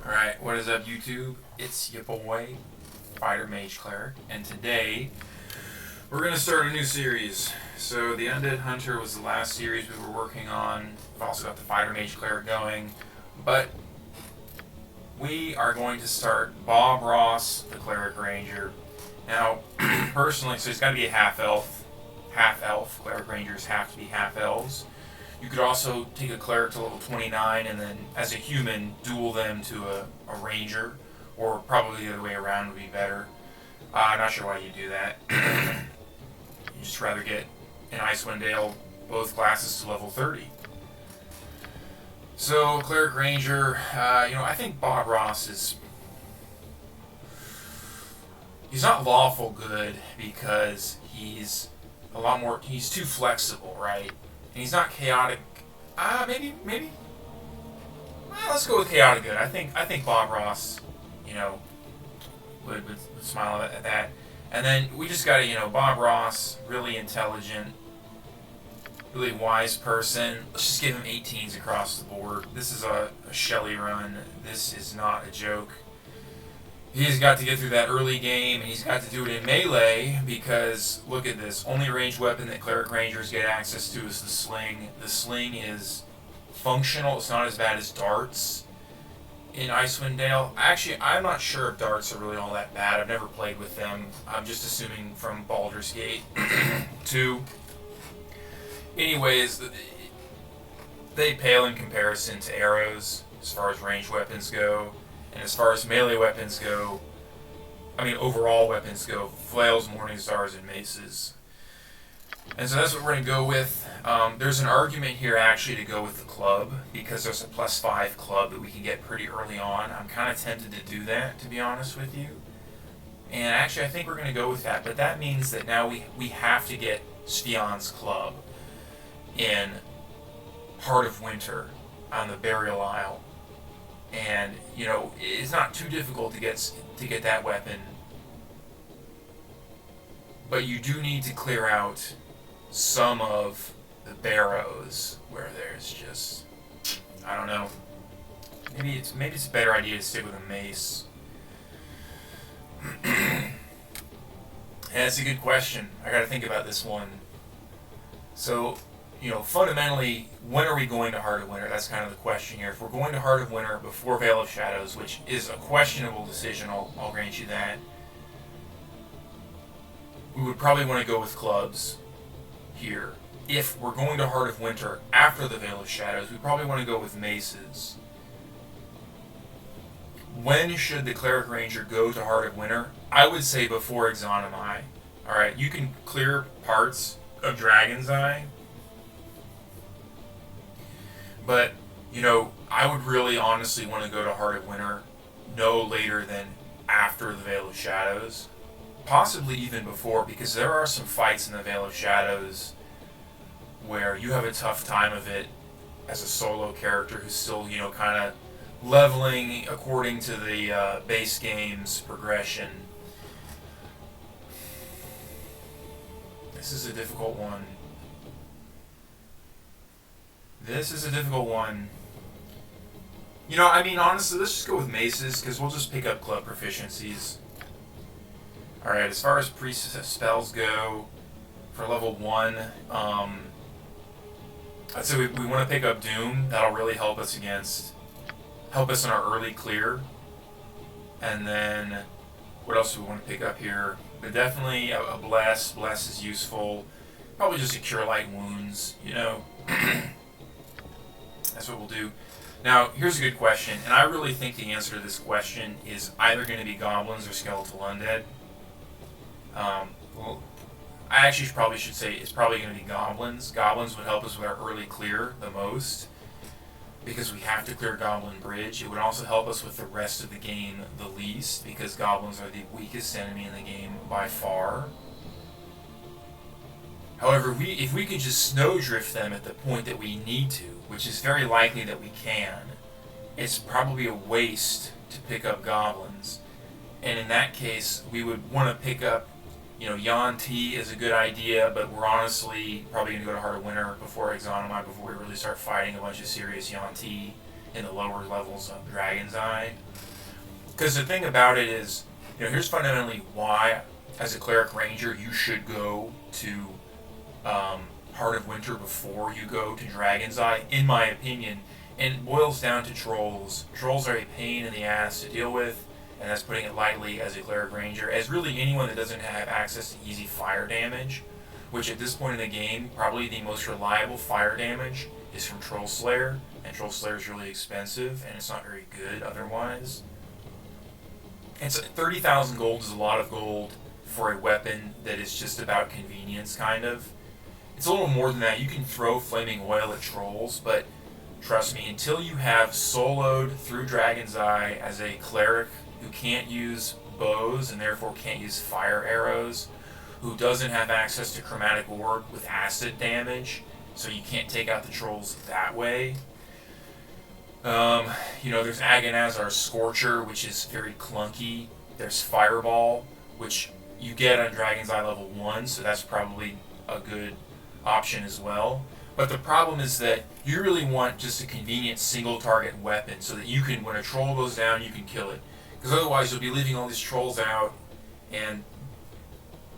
Alright, what is up YouTube? It's your boy, Fighter Mage Cleric, and today we're going to start a new series. So the Undead Hunter was the last series we were working on. We've also got the Fighter Mage Cleric going, but we are going to start Bob Ross, the Cleric Ranger. Now, personally, so he's got to be a half-elf. Half-elf. Cleric Rangers have to be half-elves. You could also take a cleric to level 29 and then, as a human, duel them to a ranger, or probably the other way around would be better. I'm not sure why you do that. You just rather get in Icewind Dale both classes to level 30. So, cleric ranger, I think Bob Ross is... He's not lawful good because he's a lot more... He's too flexible, right? And he's not chaotic. Maybe. Well, let's go with chaotic good. I think Bob Ross, would smile at that. And then we just got to, Bob Ross, really intelligent, really wise person. Let's just give him 18s across the board. This is a SHEL1I run. This is not a joke. He's got to get through that early game, and he's got to do it in melee, because, look at this, only ranged weapon that Cleric Rangers get access to is the sling. The sling is functional, it's not as bad as darts in Icewind Dale. Actually, I'm not sure if darts are really all that bad. I've never played with them. I'm just assuming from Baldur's Gate 2. Anyways, they pale in comparison to arrows, as far as ranged weapons go. And as far as melee weapons go, overall weapons go, flails, morning stars, and maces. And so that's what we're going to go with. There's an argument here actually to go with the club, because there's a +5 club that we can get pretty early on. I'm kind of tempted to do that, to be honest with you. And actually I think we're going to go with that, but that means that now we have to get Sfion's club in Heart of Winter on the Burial Isle. And, it's not too difficult to get that weapon. But you do need to clear out some of the barrows where there's just, I don't know. Maybe it's a better idea to stick with a mace. And that's a good question. I gotta think about this one. So, fundamentally, when are we going to Heart of Winter? That's kind of the question here. If we're going to Heart of Winter before Veil of Shadows, which is a questionable decision, I'll grant you that, we would probably want to go with clubs here. If we're going to Heart of Winter after the Veil of Shadows, we probably want to go with maces. When should the Cleric Ranger go to Heart of Winter? I would say before Exonimi. Alright, you can clear parts of Dragon's Eye, but, I would really honestly want to go to Heart of Winter no later than after the Veil of Shadows. Possibly even before, because there are some fights in the Veil of Shadows where you have a tough time of it as a solo character who's still, kind of leveling according to the base game's progression. This is a difficult one. Honestly, let's just go with maces, because we'll just pick up club proficiencies. Alright, as far as priest spells go, for level 1, I'd say we want to pick up Doom. That'll really help us in our early clear. And then, what else do we want to pick up here? But definitely a Bless. Bless is useful. Probably just a Cure Light Wounds, That's what we'll do. Now, here's a good question, and I really think the answer to this question is either going to be goblins or skeletal undead. Well, I actually probably should say it's probably going to be goblins. Goblins would help us with our early clear the most, because we have to clear Goblin Bridge. It would also help us with the rest of the game the least, because goblins are the weakest enemy in the game by far. However, if we could just snowdrift them at the point that we need to, which is very likely that we can, it's probably a waste to pick up goblins. And in that case, we would want to pick up, Yuan-Ti is a good idea, but we're honestly probably going to go to Heart of Winter before Exonimi, before we really start fighting a bunch of serious Yuan-Ti in the lower levels of Dragon's Eye. Because the thing about it is, here's fundamentally why, as a Cleric Ranger, you should go to Heart of Winter before you go to Dragon's Eye, in my opinion. And it boils down to Trolls. Trolls are a pain in the ass to deal with, and that's putting it lightly as a Cleric Ranger. As really anyone that doesn't have access to easy fire damage, which at this point in the game, probably the most reliable fire damage is from Troll Slayer, and Troll Slayer is really expensive, and it's not very good otherwise. And so 30,000 gold is a lot of gold for a weapon that is just about convenience, kind of. It's a little more than that. You can throw Flaming Oil at Trolls, but trust me, until you have soloed through Dragon's Eye as a Cleric who can't use bows and therefore can't use fire arrows, who doesn't have access to Chromatic Orb with acid damage, so you can't take out the Trolls that way. There's Agonazar's Scorcher, which is very clunky. There's Fireball, which you get on Dragon's Eye level 1, so that's probably a good option as well. But the problem is that you really want just a convenient single target weapon so that you can, when a troll goes down, you can kill it. Because otherwise you'll be leaving all these trolls out, and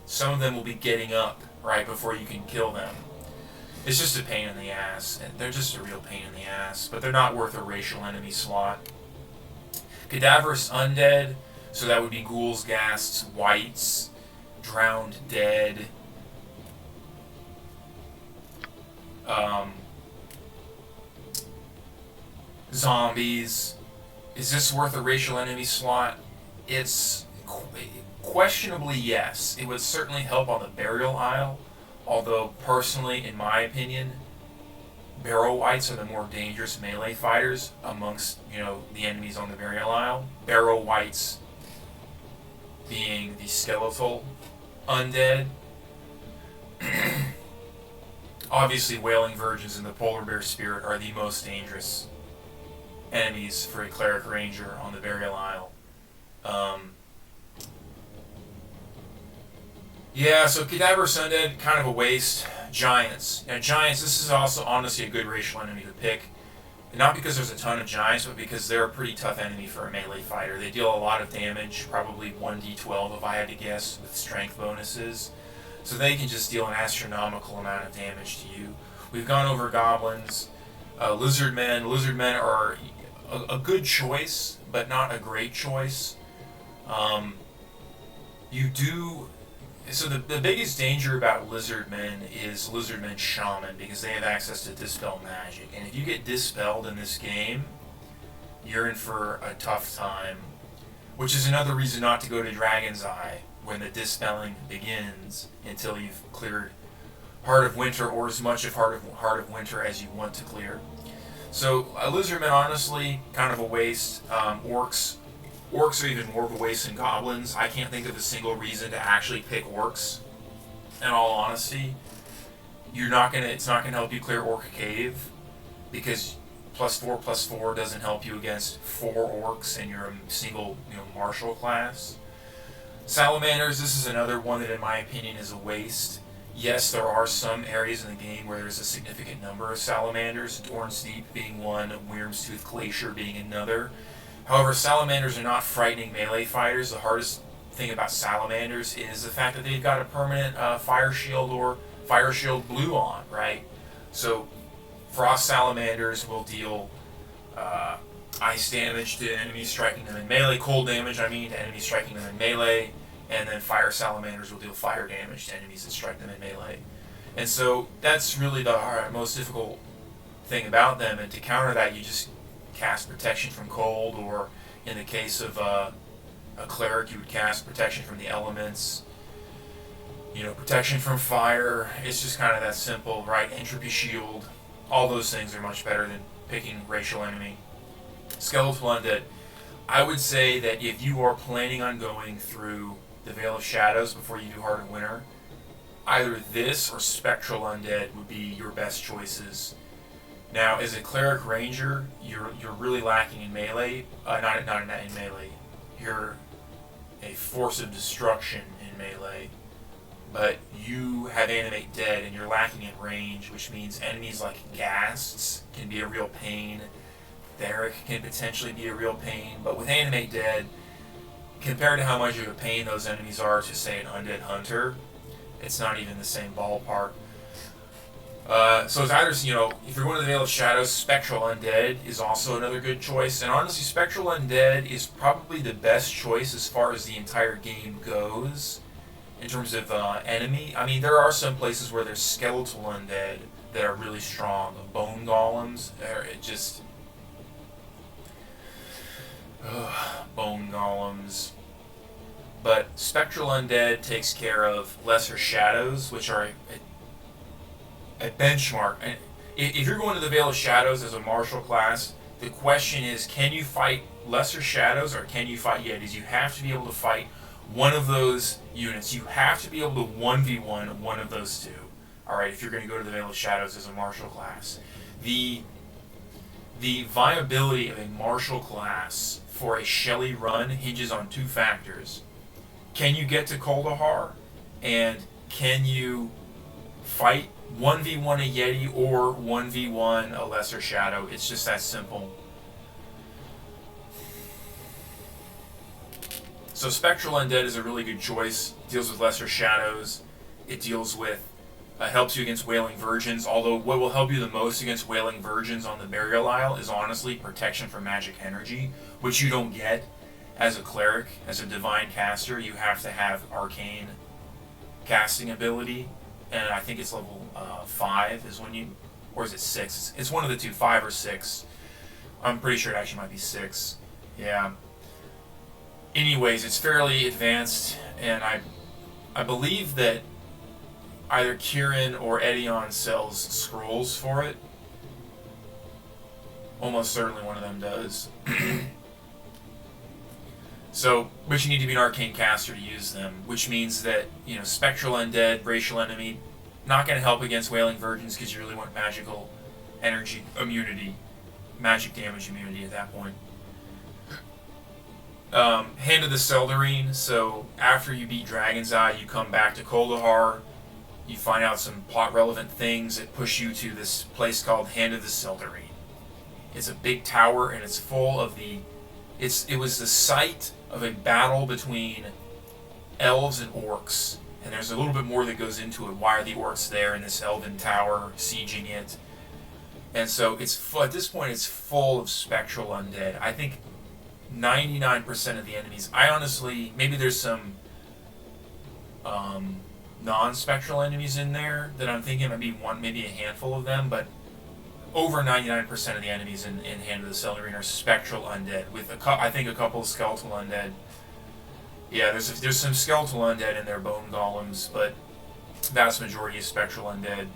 some of them will be getting up right before you can kill them. It's just a pain in the ass, and they're just a real pain in the ass, but they're not worth a racial enemy slot. Cadaverous Undead, so that would be Ghouls, Ghasts, Wights, Drowned Dead, zombies. Is this worth a racial enemy slot? It's questionably yes. It would certainly help on the Burial Isle, although personally, in my opinion, Barrow Wights are the more dangerous melee fighters amongst, the enemies on the Burial Isle. Barrow Wights being the skeletal undead. Obviously, Wailing Virgins and the Polar Bear Spirit are the most dangerous enemies for a Cleric Ranger on the Burial Isle. So Cadaverous Undead, kind of a waste. Giants. Now, Giants, this is also honestly a good racial enemy to pick. Not because there's a ton of Giants, but because they're a pretty tough enemy for a melee fighter. They deal a lot of damage, probably 1d12 if I had to guess, with strength bonuses. So they can just deal an astronomical amount of damage to you. We've gone over Goblins. Lizardmen. Lizardmen are a good choice, but not a great choice. So the biggest danger about Lizardmen is Lizardmen Shaman, because they have access to Dispel Magic. And if you get Dispelled in this game, you're in for a tough time. Which is another reason not to go to Dragon's Eye when the Dispelling begins until you've cleared Heart of Winter, or as much of Heart of Winter as you want to clear. So Lizardmen, honestly, kind of a waste. Orcs are even more of a waste than Goblins. I can't think of a single reason to actually pick Orcs. In all honesty, it's not gonna help you clear Orc Cave, because +4/+4 doesn't help you against 4 Orcs and you're a single, martial class. Salamanders, this is another one that in my opinion is a waste. Yes, there are some areas in the game where there's a significant number of Salamanders, Dorn's Deep being one, Wyrm's Tooth Glacier being another. However, Salamanders are not frightening melee fighters. The hardest thing about Salamanders is the fact that they've got a permanent Fire Shield or Fire Shield Blue on, right? So Frost Salamanders will deal ice damage to enemies striking them in melee, cold damage, to enemies striking them in melee, and then Fire Salamanders will deal fire damage to enemies that strike them in melee. And so that's really the most difficult thing about them, and to counter that, you just cast Protection from Cold, or in the case of a Cleric, you would cast Protection from the Elements, Protection from Fire. It's just kind of that simple, right? Entropy Shield. All those things are much better than picking Racial Enemy. Skeletal Undead. I would say that if you are planning on going through the Veil of Shadows before you do Heart of Winter, either this or Spectral Undead would be your best choices. Now, as a Cleric Ranger, you're really lacking in melee. Not in melee. You're a Force of Destruction in melee. But you have Animate Dead, and you're lacking in range, which means enemies like Ghasts can be a real pain. Cleric can potentially be a real pain, but with Animate Dead, compared to how much of a pain those enemies are to, say, an Undead Hunter, it's not even the same ballpark. So it's either, if you're going to the Veil of Shadows, Spectral Undead is also another good choice. And honestly, Spectral Undead is probably the best choice as far as the entire game goes in terms of enemy. I mean, there are some places where there's Skeletal Undead that are really strong. Bone Golems, Bone Golems. But Spectral Undead takes care of Lesser Shadows, which are a benchmark. And if you're going to the Veil of Shadows as a martial class, the question is, can you fight Lesser Shadows or can you fight Yetis? You have to be able to fight one of those units. You have to be able to 1v1 one of those two. Alright, if you're going to go to the Veil of Shadows as a martial class. The viability of a martial class for a SHEL1I run hinges on two factors. Can you get to Kuldahar? And can you fight 1v1 a Yeti or 1v1 a Lesser Shadow? It's just that simple. So Spectral Undead is a really good choice. It deals with Lesser Shadows. It deals with helps you against Wailing Virgins, although what will help you the most against Wailing Virgins on the Burial Isle is honestly protection from magic energy, which you don't get as a cleric. As a divine caster, you have to have arcane casting ability, and I think it's level 5 is when you, or is it 6? It's one of the two, 5 or 6. I'm pretty sure it actually might be 6. Yeah. Anyways, it's fairly advanced, and I believe that either Kieran or Edion sells scrolls for it. Almost certainly one of them does. So, but you need to be an arcane caster to use them, which means that, Spectral Undead, Racial Enemy, not going to help against Wailing Virgins because you really want magical energy immunity, magic damage immunity at that point. Hand of the Seldarine, so after you beat Dragon's Eye, you come back to Kuldahar, you find out some plot-relevant things that push you to this place called Hand of the Seldarine. It's a big tower, and it's full of it was the site of a battle between elves and orcs, and there's a little bit more that goes into it. Why are the orcs there in this elven tower, sieging it? And so at this point, it's full of Spectral Undead. I think 99% of the enemies, I honestly, maybe there's some non-spectral enemies in there that I'm thinking, maybe a handful of them, but over 99% of the enemies in Hand of the Seldarine are Spectral Undead, with I think a couple of Skeletal Undead. Yeah, there's some Skeletal Undead in their Bone Golems, but vast majority is Spectral Undead.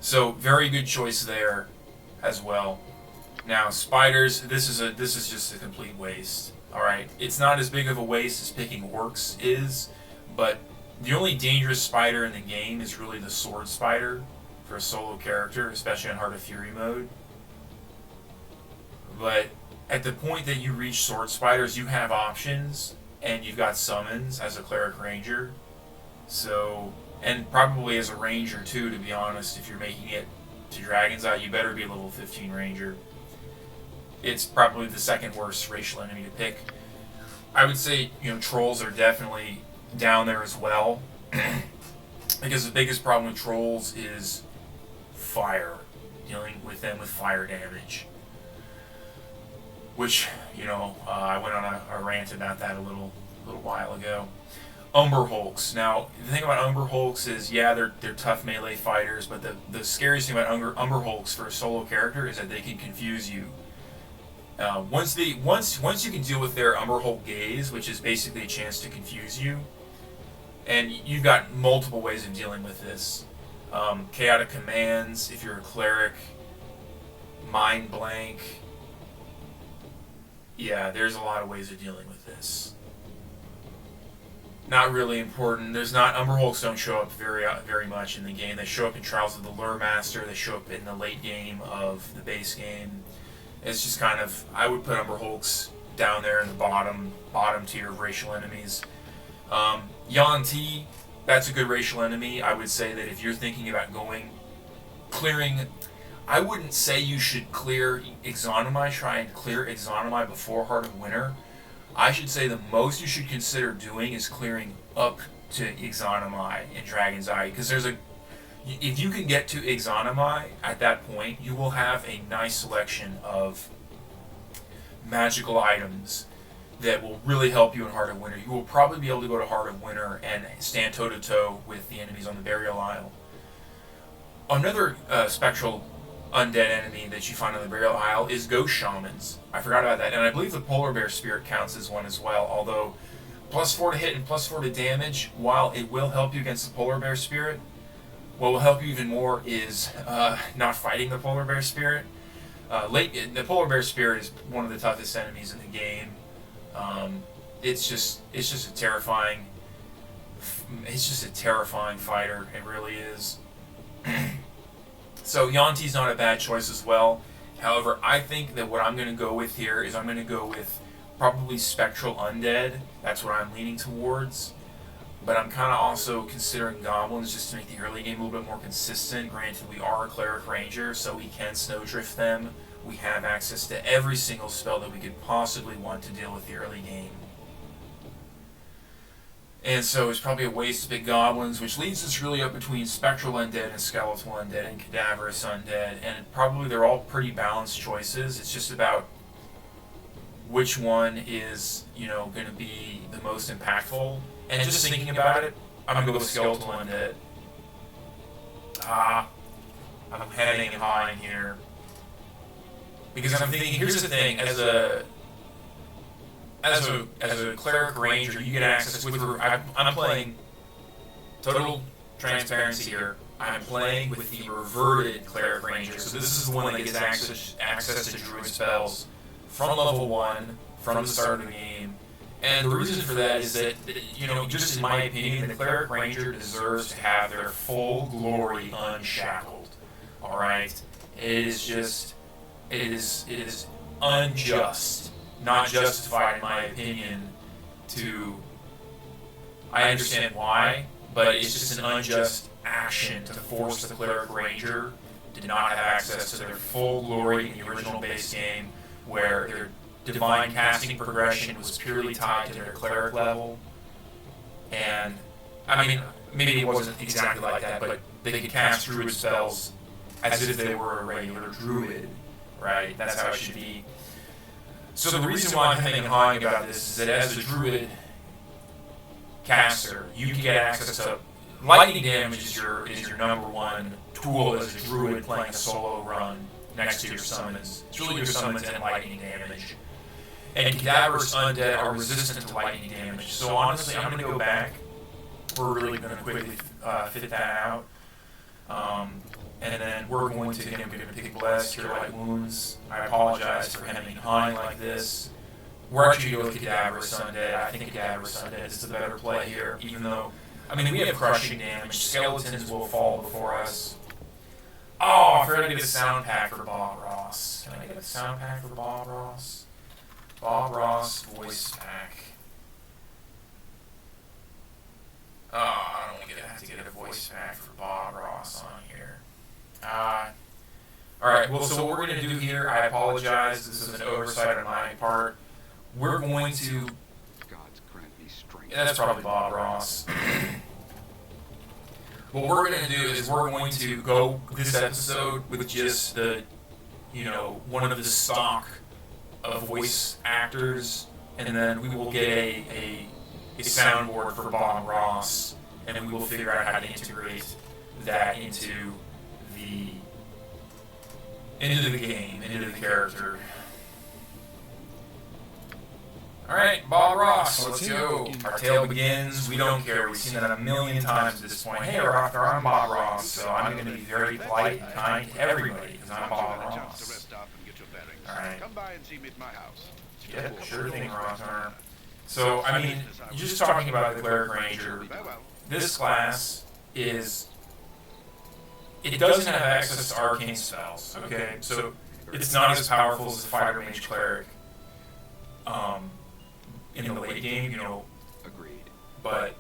So very good choice there as well. Now spiders, this is just a complete waste. All right, it's not as big of a waste as picking orcs is, but the only dangerous spider in the game is really the sword spider for a solo character, especially on Heart of Fury mode. But at the point that you reach sword spiders, you have options, and you've got summons as a cleric ranger. So, and probably as a ranger too, to be honest, if you're making it to Dragon's Eye, you better be a level 15 ranger. It's probably the second worst racial enemy to pick. I would say, trolls are definitely down there as well. Because the biggest problem with trolls is fire. Dealing with them with fire damage. Which, I went on a rant about that a little while ago. Umber Hulks. Now, the thing about Umber Hulks is, yeah, they're tough melee fighters, but the scariest thing about Umber Hulks for a solo character is that they can confuse you. Once you can deal with their Umber Hulk gaze, which is basically a chance to confuse you, and you've got multiple ways of dealing with this. Chaotic commands, if you're a cleric, mind blank. Yeah, there's a lot of ways of dealing with this. Not really important. Umber Hulks don't show up very much in the game. They show up in Trials of the Lure Master. They show up in the late game of the base game. It's just kind of, I would put Umber Hulks down there in the bottom tier of racial enemies. Yuan-Ti, that's a good racial enemy. I would say that if you're thinking about clearing, I wouldn't say you should clear Exonomai, try and clear Exonomai before Heart of Winter. I should say the most you should consider doing is clearing up to Exonomai in Dragon's Eye, because if you can get to Exonomai at that point, you will have a nice selection of magical items that will really help you in Heart of Winter. You will probably be able to go to Heart of Winter and stand toe-to-toe with the enemies on the Burial Isle. Another spectral undead enemy that you find on the Burial Isle is Ghost Shamans. I forgot about that, and I believe the Polar Bear Spirit counts as one as well, although +4 to hit and +4 to damage, while it will help you against the Polar Bear Spirit, what will help you even more is not fighting the Polar Bear Spirit. The Polar Bear Spirit is one of the toughest enemies in the game. It's just a terrifying. It's just a terrifying fighter. It really is. So Yuan-Ti's not a bad choice as well. However, I think that what I'm going to go with here is I'm going to go with probably Spectral Undead. That's what I'm leaning towards. But I'm kind of also considering Goblins just to make the early game a little bit more consistent. Granted, we are a Cleric Ranger, so we can Snowdrift them. We have access to every single spell that we could possibly want to deal with the early game. And so it's probably a waste to pick Goblins, which leads us really up between Spectral Undead and Skeletal Undead and Cadaverous Undead. And probably they're all pretty balanced choices. It's just about which one is, going to be the most impactful. And just thinking about it, I'm going to go with Skeletal Undead. I'm heading and hawing here. Because I'm thinking, here's the thing, as a Cleric Ranger, you get access with... I'm playing, total transparency here, I'm playing with the reverted Cleric Ranger. So this is the one that gets access to Druid spells from level 1, from the start of the game. And the reason for that is that, just in my opinion, the Cleric Ranger deserves to have their full glory unshackled. Alright? It is unjust, not justified in my opinion, I understand why, but it's just an unjust action to force the Cleric Ranger to not have access to their full glory in the original base game, where their divine casting progression was purely tied to their Cleric level. And, maybe it wasn't exactly like that, but they could cast Druid spells as if they were a regular Druid. Right, that's how it should be. So the reason why I'm hemming and hawing about this is that as a Druid caster, you can get access to lightning damage is your number one tool as a Druid playing a solo run next to your summons. It's really your summons and lightning damage. And Cadaverous Undead are resistant to lightning damage. So honestly, I'm going to go back. We're really going to quickly fit that out. And then we're going to pick Bless, Cure Light Wounds. I apologize for hemming and hawing like this. We're actually going to go with Cadaverous Undead. I think Cadaverous Undead is the better play here, even though, we have crushing damage. Skeletons will fall before us. Oh, I forgot to get a sound pack for Bob Ross. Can I get a sound pack for Bob Ross? Bob Ross voice pack. Oh, I don't have to get a voice pack for Bob Ross on here. Alright, well, so what we're going to do here, I apologize, this is an oversight on my part. We're going to... God's grant me strength. Yeah, that's probably Bob Ross. What we're going to do is we're going to go this episode with just the, one of the stock of voice actors, and then we will get a soundboard for Bob Ross, and we will figure out how to integrate that into the game, into the character. Alright, Bob Ross, let's go. Our tale begins. We don't care. We've seen that a million times at this point. Hey, Arthur, I'm Bob Ross, so I'm going to be very polite and kind to everybody, because I'm Bob Ross. Alright. Come by and see me at my house. Yeah, sure thing, Arthur. So, just talking about the Cleric Ranger, this class is... It doesn't have access to arcane spells, okay? So it's not as powerful as the Fighter Mage Cleric in the late game, Agreed. But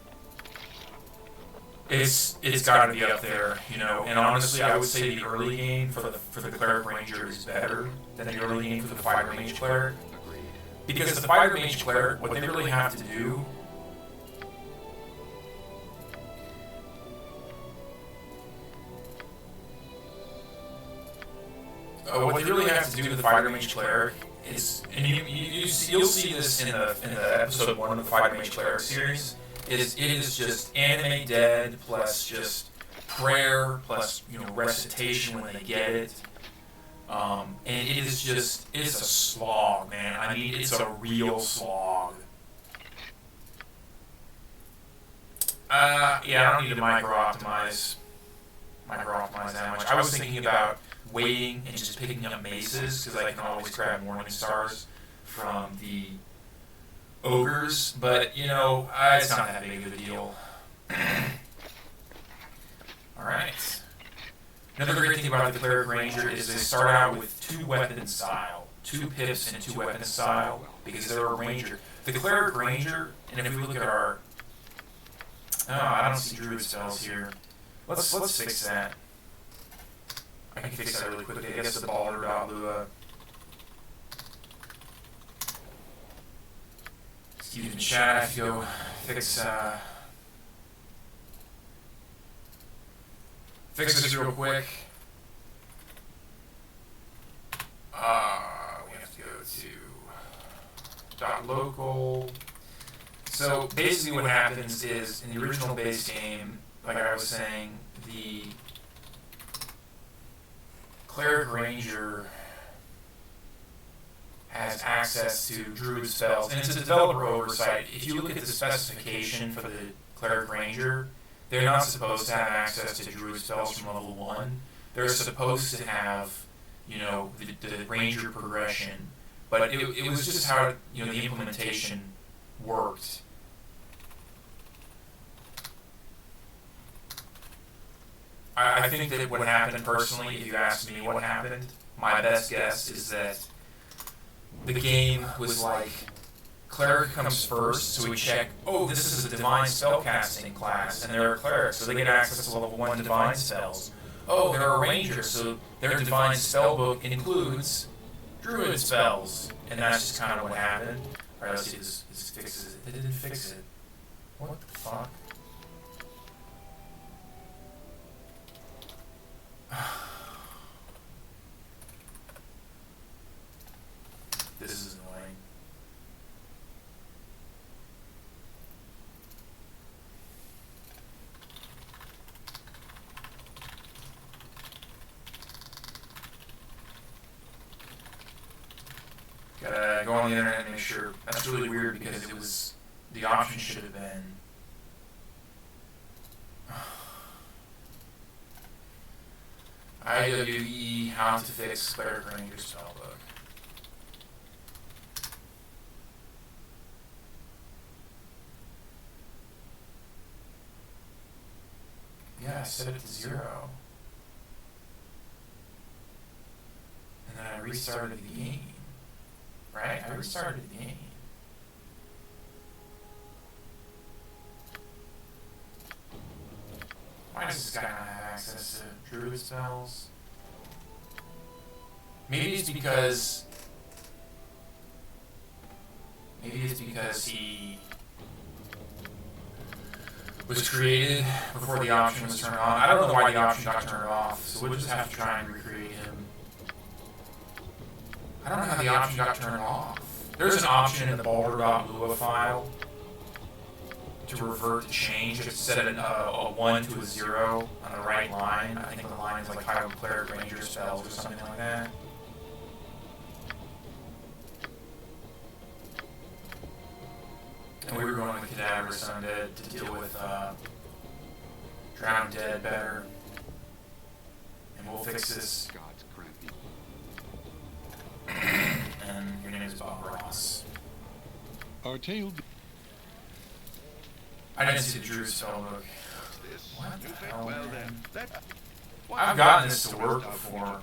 it's got to be up there, you know. And honestly, I would say the early game for the Cleric Ranger is better than the early game for the Fighter Mage Cleric. Agreed. Because the Fighter Mage Cleric, what they really have to do what they really have to do to the Fighter Mage Cleric is, and you'll see this in the episode 1 of the Fighter Mage Cleric series, it is just animate dead plus just prayer plus, you know, recitation when they get it. And it is a slog, man. I mean, it's a real slog. Yeah, I don't need to micro optimize that much. I was thinking about waiting and just picking up maces, because I can always grab Morning Stars from the ogres, but, you know, it's not that big of a deal. Alright. Another great thing about the Cleric Ranger is they start out with 2 weapon style. 2 pips and 2 weapon style, because they're a ranger. The Cleric Ranger, and if we look at our... Oh, I don't see Druid spells here. Let's fix that. I can fix that really quickly. I guess the Baldur.lua. Excuse me, chat. I have to go fix this real quick. We have to go to .local. So basically, what happens is in the original base game, like I was saying, the Cleric Ranger has access to Druid spells, and it's a developer oversight. If you look at the specification for the Cleric Ranger, they're not supposed to have access to Druid spells from level 1. They're supposed to have, you know, the Ranger progression, but it was just how, you know, the implementation worked. I think that what happened personally, if you ask me what happened, my best guess is that the game was like, Cleric comes first, so we check, oh, this is a Divine Spellcasting class, and they're a Cleric, so they get access to level 1 Divine Spells. Oh, they're a Ranger, so their Divine Spellbook includes Druid spells. And that's just kind of what happened. Alright, let's see, this fixes it. It didn't fix it. What the fuck? This is annoying. Gotta go on the internet and make sure. That's really weird because it was, the option should have been IWE how to fix Cleric Ranger spellbook. Yeah, I set it to 0. And then I restarted the game. Right? I restarted the game. Why does this guy not have access to Druid spells? Maybe it's because he was created before the option was turned on. I don't know why the option got turned off, so we'll just have to try and recreate him. I don't know how the option got turned off. There's an option in the Baldur.lua file to revert to change. Just set a 1 to a 0 on the right line. I think the line is like High Cleric Ranger spells or something like that. And we were going with Cadaverous Undead to deal with Drowned Dead better. And we'll fix this. God's grant me. And your name is Bob Ross. Our tale. I didn't see the Druid spellbook. This? What the You think? hell, Well man? then, I've gotten this to work before.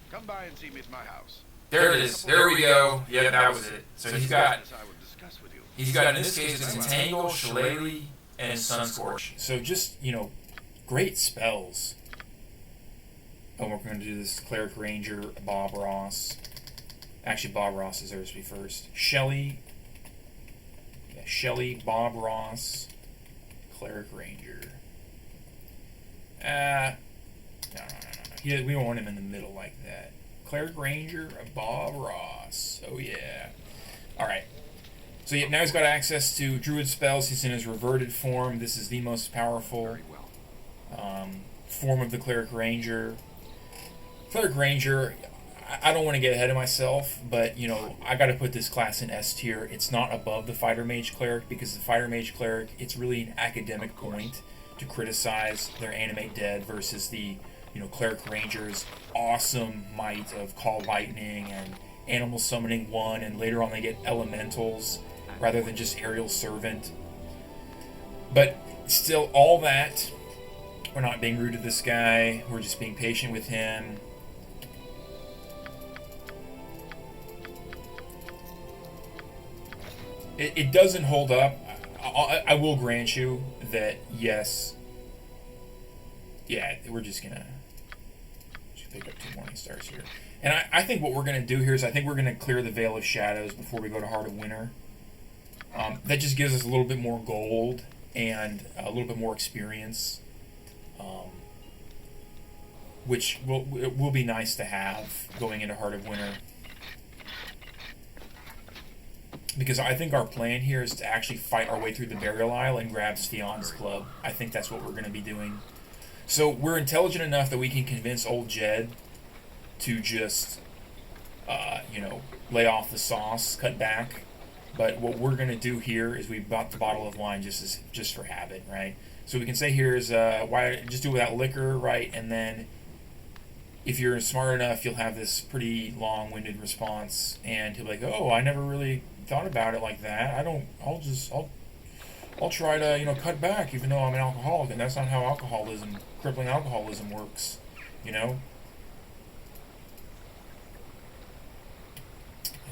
Come by and see me at my house. There it is. There we go. Yeah, that was it. So he's got, I would discuss with you. in this case, it's Entangle, SHEL1I, and Sunscorch. So just, you know, great spells. Oh, we're going to do this Cleric Ranger, Bob Ross. Actually, Bob Ross deserves to be first. SHEL1I. Yeah, SHEL1I, Bob Ross, Cleric Ranger. No. We don't want him in the middle like that. Cleric Ranger, Bob Ross. Oh, yeah. Alright. So yeah, now he's got access to Druid spells. He's in his reverted form. This is the most powerful form of the Cleric Ranger. Cleric Ranger, I don't want to get ahead of myself, but, you know, I got to put this class in S tier. It's not above the Fighter Mage Cleric, because the Fighter Mage Cleric, it's really an academic point to criticize their animate dead versus the, you know, Cleric Ranger's awesome might of Call Lightning and Animal Summoning 1, and later on they get Elementals rather than just Aerial Servant. But still, all that, we're not being rude to this guy, we're just being patient with him. It doesn't hold up. I will grant you that, yes. Yeah, we're just gonna pick up 2 Morning Stars here. And I think what we're going to do here is I think we're going to clear the Veil of Shadows before we go to Heart of Winter. That just gives us a little bit more gold and a little bit more experience, which will be nice to have going into Heart of Winter. Because I think our plan here is to actually fight our way through the Burial Isle and grab Sfion's Club. I think that's what we're going to be doing. So we're intelligent enough that we can convince old Jed to just, you know, lay off the sauce, cut back. But what we're going to do here is we bought the bottle of wine just for habit, right? So we can say here is, why just do it without liquor, right? And then if you're smart enough, you'll have this pretty long-winded response, and he'll be like, oh, I never really thought about it like that. I'll try to, you know, cut back even though I'm an alcoholic, and that's not how crippling alcoholism works, you know?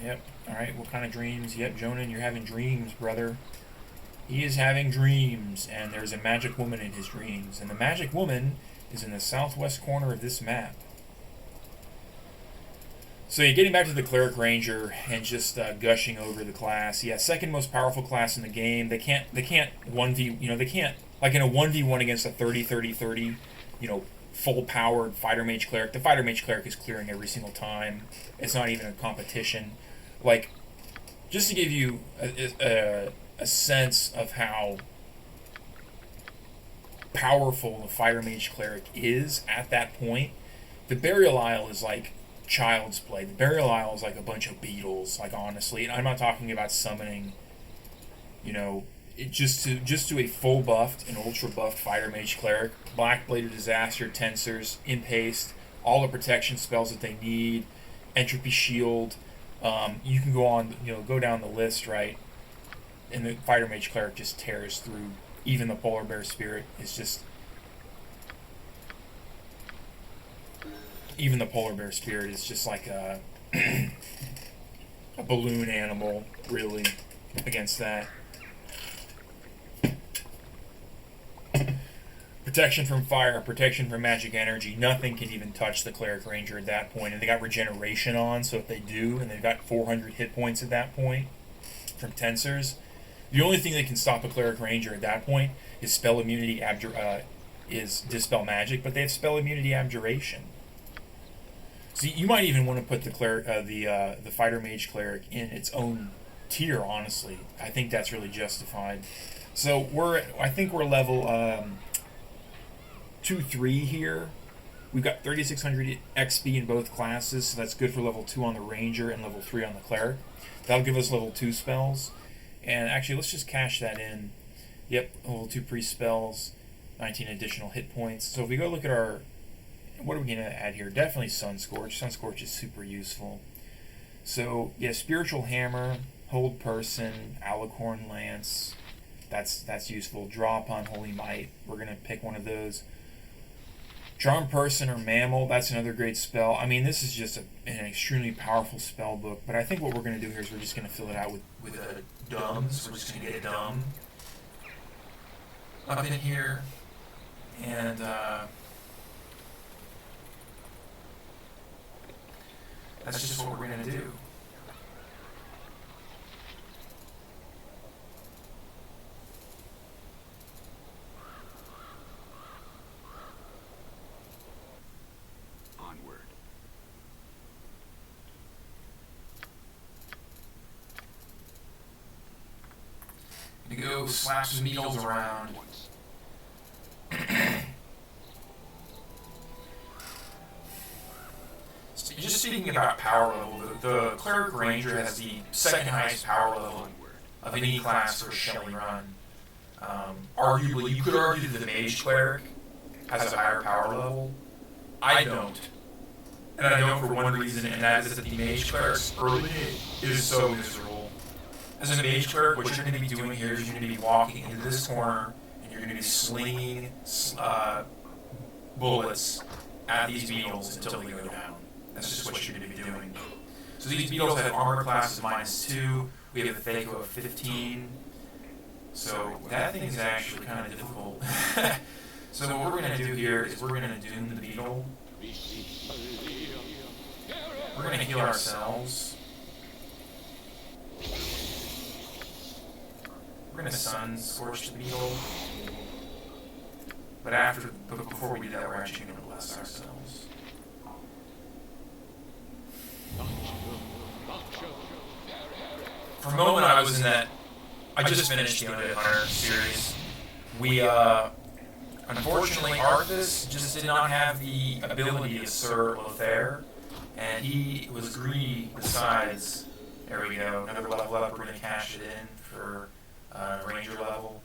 Yep. Alright, what kind of dreams? Yep, Jonan, you're having dreams, brother. He is having dreams, and there's a magic woman in his dreams, and the magic woman is in the southwest corner of this map. So yeah, getting back to the Cleric Ranger and just gushing over the class. Yeah, second most powerful class in the game. They can't 1v, you know, they can't, like in a 1v1 against a 30-30-30, you know, full-powered Fighter Mage Cleric. The Fighter Mage Cleric is clearing every single time. It's not even a competition. Like, just to give you a sense of how powerful the Fighter Mage Cleric is at that point, the Burial Isle is like child's play. The Burial Isle is like a bunch of beetles, like, honestly. And I'm not talking about summoning, you know, just to a full buffed and ultra buffed Fighter Mage Cleric. Black Blade of Disaster, Tensors, Impaste, all the protection spells that they need, Entropy Shield. You can go on, you know, go down the list, right? And the Fighter Mage Cleric just tears through. Even the Polar Bear Spirit is just... Even the Polar Bear Spirit is just like a balloon animal, really, against that. Protection from fire, protection from magic energy. Nothing can even touch the Cleric Ranger at that point. And they got regeneration on, so if they do, and they've got 400 hit points at that point from Tensors, the only thing that can stop a Cleric Ranger at that point is spell immunity, is Dispel Magic, but they have spell immunity Abjuration. So you might even want to put the Fighter Mage Cleric in its own tier, honestly. I think that's really justified. So I think we're level 2-3 here. We've got 3600 XP in both classes, so that's good for level 2 on the Ranger and level 3 on the Cleric. That'll give us level 2 spells. And actually, let's just cash that in. Yep, level 2 priest spells, 19 additional hit points. So if we go look at our... What are we going to add here? Definitely Sunscorch. Sunscorch is super useful. So, yeah, Spiritual Hammer, Hold Person, Alicorn Lance. That's useful. Draw upon Holy Might. We're going to pick one of those. Charm Person or Mammal. That's another great spell. I mean, this is just an extremely powerful spell book. But I think what we're going to do here is we're just going to fill it out with Dumbs. We're just going to get a dumb. up in here, and that's just what we're gonna do. Onward. Gonna go slap some needles around. Once. Just speaking about power level, the Cleric Ranger has the second highest power level Onward. of any class for a SHEL1I run. Arguably, you could argue that the Mage Cleric has a higher power level. I don't. And I don't for one reason, and that is that the Mage Cleric's early game is so miserable. As a Mage Cleric, what you're going to be doing here is you're going to be walking into this corner, and you're going to be slinging bullets at these beetles until they go down. That's just what you're going to be doing. So these beetles have armor classes -2. We have a Thaco of 15. So that thing is actually kind of difficult. So what we're going to do here is we're going to doom the beetle. We're going to heal ourselves. We're going to sun scorch the beetle. But before we do that, we're actually going to bless ourselves. For a moment, I was in that. I just finished the Undead Hunter series. We, unfortunately, Arthas just did not have the ability of Sir Lothair, and he was greedy besides. There we go, another level up. We're going to cash it in for Ranger level.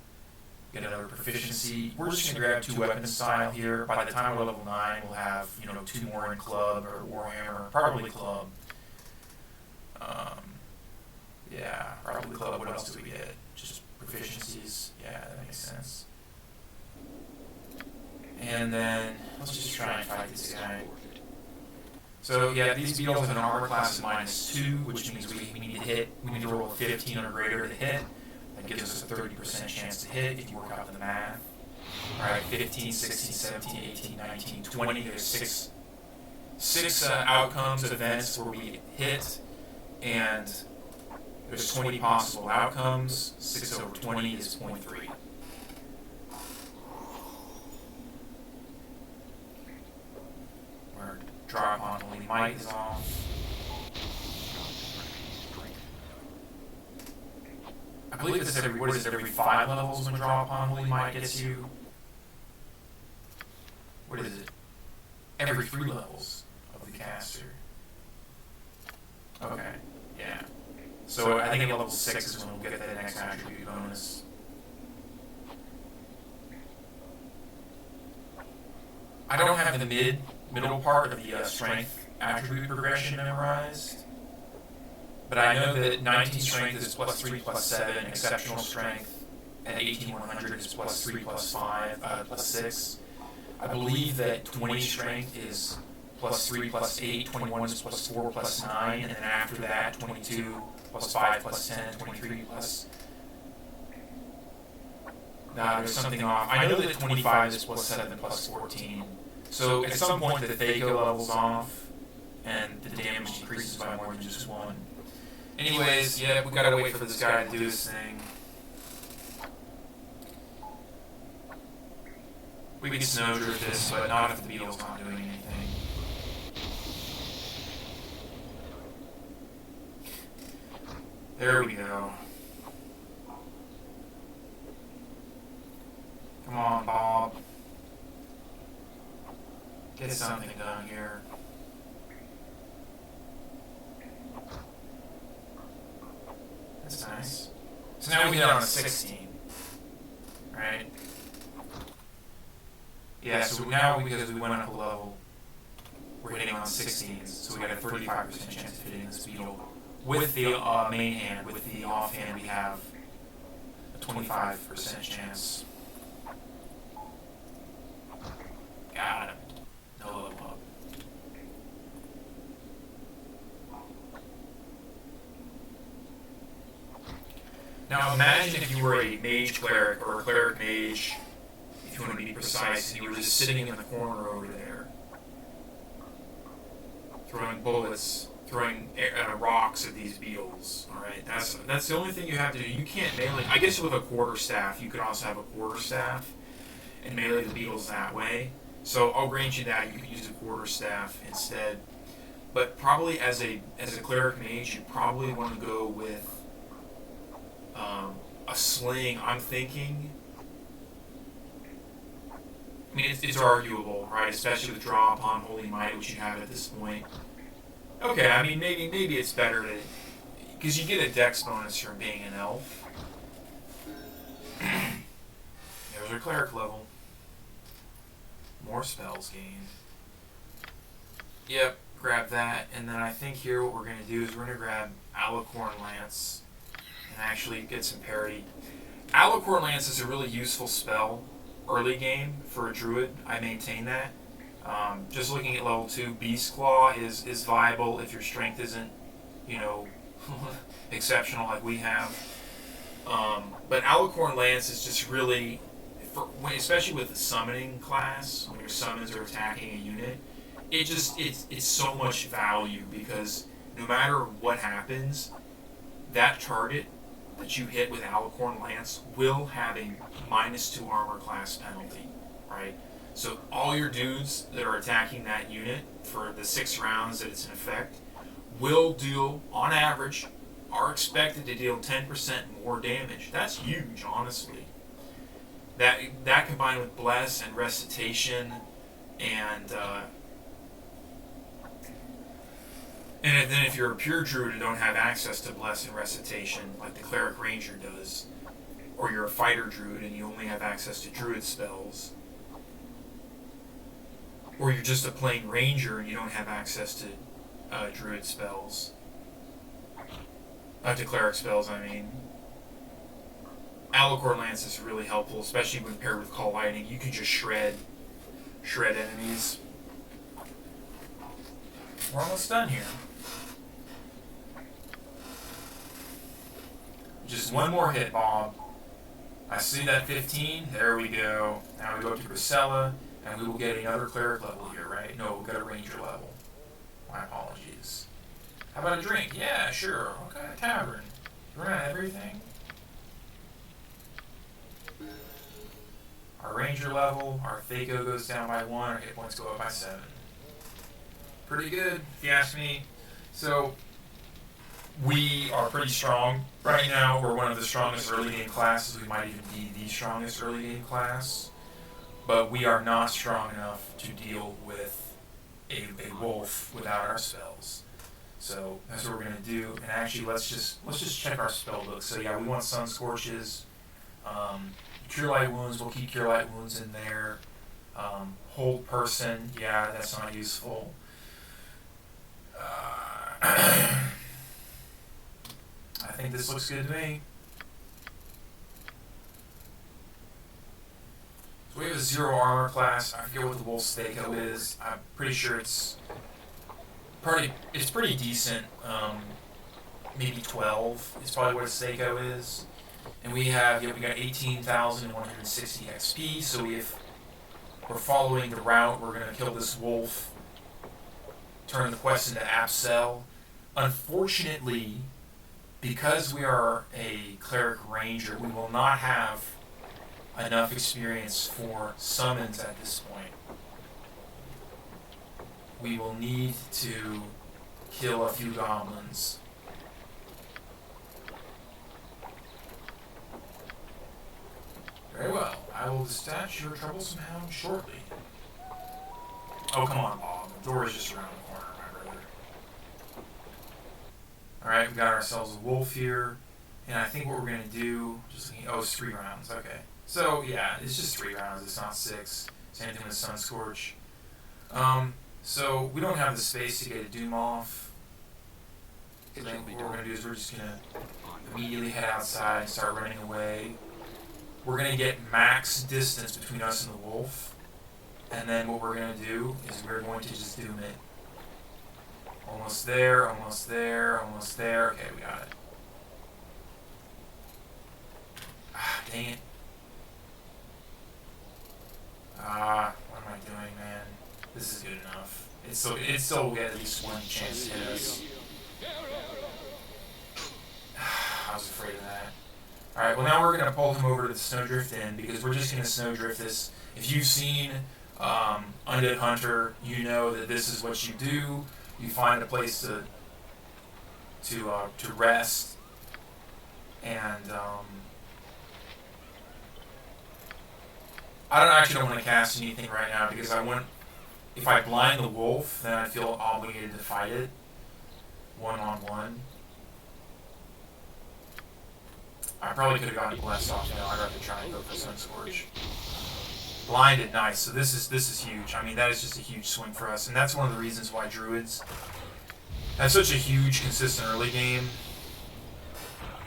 Get another proficiency. We're just going to grab 2 weapon style here. By the time we're level 9, we'll have 2 more in Club or Warhammer, probably Club. Yeah, probably Club. What else do we get? Just proficiencies. Yeah, that makes sense. And then let's just try and fight this guy. So yeah, these beetles have an armor class of -2, which means we need to hit. We need to roll a 15 or greater to hit. That gives us a 30% chance to hit if you work out the math. All right, 15, 16, 17, 18, 19, 20. There's six outcomes, events where we hit, and there's 20 possible outcomes. 6 over 20 is 0.3. Our draw upon Holy Might is off. I believe this is every 5 levels when draw upon Holy Might gets you. What is it? Every 3 levels of the caster. Okay, yeah. So I think at level 6 is when we'll get that next attribute bonus. I don't have the middle part of the strength attribute progression memorized. But I know that 19 strength is +3 +7, exceptional strength at 18,100 is +3 +5, +6. I believe that 20 strength is +3 +8, 21 is +4 +9, and then after that 22 +5 +10, 23 plus. Nah, there's something off. I know that 25 is +7 +14. So at some point the Thaco level's off, and the damage decreases by more than just 1. Anyways, yeah, we gotta wait for this guy to do his thing. We can snowdrift this, but not if the beetle's not doing anything. There we go. Come on, Bob. Get something done here. That's nice. So now we hit on a 16. Right? Yeah, so now because we went up a level, we're hitting on 16s, so we got a 35% chance of hitting this beetle. With the main hand, with the offhand, we have a 25% chance. Got him. No level up. Now imagine if you were a mage cleric or a cleric mage if you want to be precise, and you were just sitting in the corner over there, throwing bullets, throwing rocks at these beetles. All right, that's the only thing you have to do. You can't melee. I guess with a quarterstaff, you could also have a quarterstaff and melee the beetles that way. So I'll grant you that you could use a quarterstaff instead. But probably as a cleric mage, you probably want to go with a sling. I'm thinking. I mean, it's arguable, right? Especially with draw upon holy might, which you have at this point. Okay, I mean, maybe it's better to, because you get a dex bonus from being an elf. There's our cleric level. More spells gained. Yep, grab that, and then I think here what we're going to do is we're going to grab Alicorn Lance and actually get some parity. Alicorn Lance is a really useful spell early game for a druid. I maintain that. Just looking at level 2, Beast Claw is viable if your strength isn't, exceptional like we have. But Alicorn Lance is just really, especially with the summoning class, when your summons are attacking a unit, it's so much value because no matter what happens, that target that you hit with Alicorn Lance will have a -2 armor class penalty, right? So all your dudes that are attacking that unit for the 6 rounds that it's in effect will deal, on average, are expected to deal 10% more damage. That's huge, honestly. That combined with Bless and Recitation and then if you're a pure druid and don't have access to Bless and Recitation, like the Cleric Ranger does, or you're a fighter druid and you only have access to druid spells, or you're just a plain ranger and you don't have access to druid spells, to cleric spells, I mean, Alicorn Lance is really helpful, especially when paired with Call Lightning. You can just shred enemies. We're almost done here. Just one more hit, Bob. I see that 15. There we go. Now we go up to Grisella, and we will get another cleric level here, right? No, we'll get a ranger level. My apologies. How about a drink? Yeah, sure. What kind of tavern? You run out of everything? Our ranger level, our Thaco goes down by 1, our hit points go up by 7. Pretty good, if you ask me. So, we are pretty strong. Right now, we're one of the strongest early game classes. We might even be the strongest early game class. But we are not strong enough to deal with a wolf without our spells. So that's what we're gonna do. And actually, let's just check our spell book. So yeah, we want Sun Scorches, Cure Light Wounds. We'll keep Cure Light Wounds in there. Hold Person. Yeah, that's not useful. I think this looks good to me. So we have a 0 armor class. I forget what the Wolf's Thaco is. I'm pretty sure it's pretty decent. Maybe 12 is probably what its Thaco is. And we got 18,160 XP. So we're following the route. We're gonna kill this wolf. Turn the quest into Apsel. Unfortunately, because we are a cleric ranger, we will not have enough experience for summons at this point. We will need to kill a few goblins. Very well. I will dispatch your troublesome hound shortly. Oh, come on, Bob. The door is just around the corner, my brother. Alright, we got ourselves a wolf here. And I think what we're going to do, it's 3 rounds, okay. So, yeah, it's just 3 rounds, it's not 6. Same thing with Sun Scorch. So, we don't have the space to get a Doom off. I think what we're going to do is we're just going to immediately head outside and start running away. We're going to get max distance between us and the wolf. And then what we're going to do is we're going to just Doom it. Almost there, almost there, almost there. Okay, we got it. Ah, dang it. it still will get at least one chance to hit us. I was afraid of that. Alright, well now we're going to pull him over to the Snowdrift Inn because we're just going to Snowdrift this. If you've seen Undead Hunter, you know that this is what you do. You find a place to rest, and I don't want to cast anything right now because if I blind the wolf, then I feel obligated to fight it one-on-one. I probably could have gotten blessed off now. I'd rather try and go for Sunscorch. Blinded, nice. So this is huge. I mean, that is just a huge swing for us, and that's one of the reasons why Druids have such a huge, consistent early game.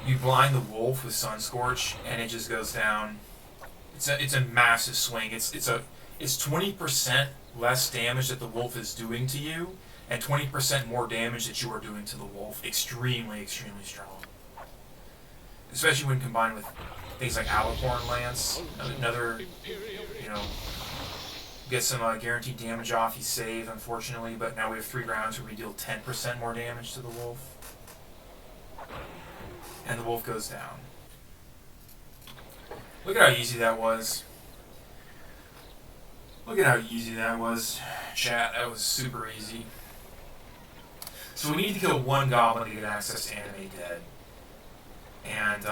You blind the wolf with Sunscorch, and it just goes down. It's a massive swing. It's 20% less damage that the wolf is doing to you, and 20% more damage that you are doing to the wolf. Extremely, extremely strong. Especially when combined with things like Alicorn Lance, another, get some guaranteed damage off. He's saved, unfortunately, but now we have 3 rounds where we deal 10% more damage to the wolf. And the wolf goes down. Look at how easy that was. Look at how easy that was, chat. That was super easy. So we need to kill 1 goblin to get access to Animate Dead. And,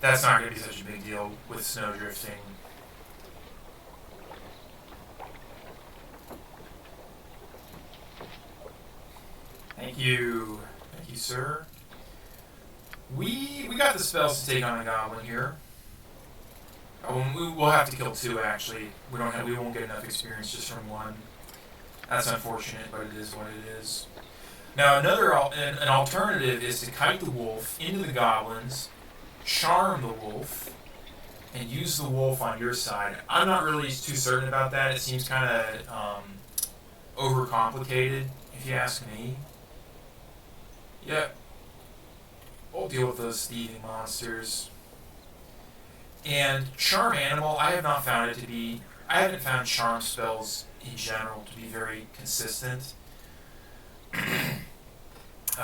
that's not going to be such a big deal with snowdrifting. Thank you. Thank you, sir. We got the spells to take on a goblin here. We'll have to kill 2, actually. We won't get enough experience just from 1. That's unfortunate, but it is what it is. Now, an alternative is to kite the wolf into the goblins, charm the wolf, and use the wolf on your side. I'm not really too certain about that. It seems kind of overcomplicated, if you ask me. Yep. We'll deal with those thieving monsters. And Charm Animal, I haven't found charm spells in general to be very consistent.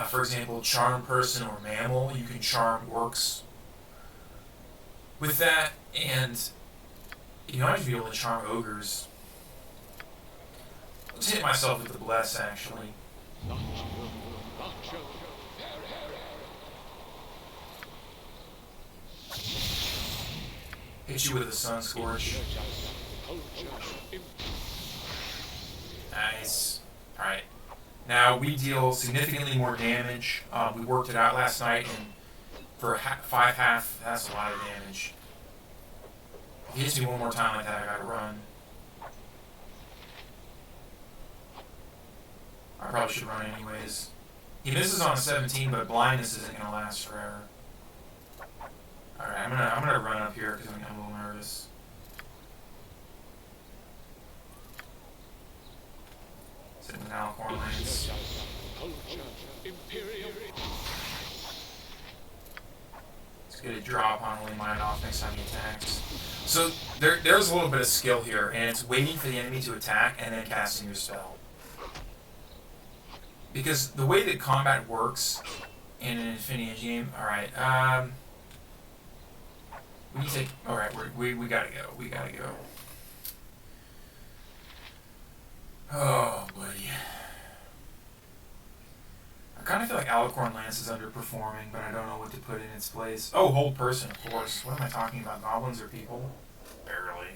For example, Charm Person or Mammal, you can charm orcs with that, and you might be able to charm ogres. Let's hit myself with the Bless, actually. Hit you with a Sunscorch. Nice. Alright. Now, we deal significantly more damage. We worked it out last night, and for 5 half, that's a lot of damage. If he hits me one more time like that, I gotta run. I probably should run anyways. He misses on a 17, but blindness isn't gonna last forever. Alright, I'm gonna run up here because I'm a little nervous. Sitting with Alicorn Lance. Let's get a drop on Holy Mind off next time he attacks. So there's a little bit of skill here, and it's waiting for the enemy to attack and then casting your spell. Because the way that combat works in an Infinity game, alright, we gotta go. We gotta go. Oh, buddy. I kind of feel like Alicorn Lance is underperforming, but I don't know what to put in its place. Oh, Hold Person, of course. What am I talking about? Goblins or people? Barely.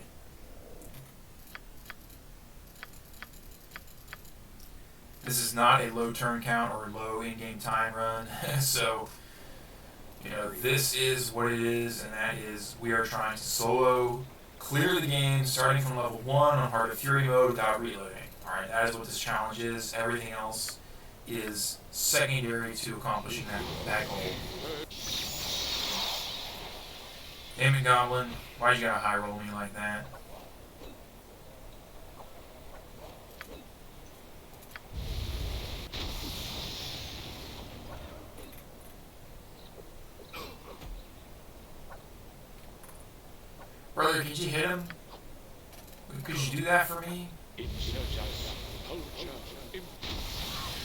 This is not a low turn count or low in-game time run, so... this is what it is, and that is we are trying to solo clear the game starting from level 1 on Heart of Fury mode without reloading. Alright, that is what this challenge is. Everything else is secondary to accomplishing that goal. Damn it, Goblin. Why'd you gotta high roll me like that? Brother, could you hit him? Could you do that for me?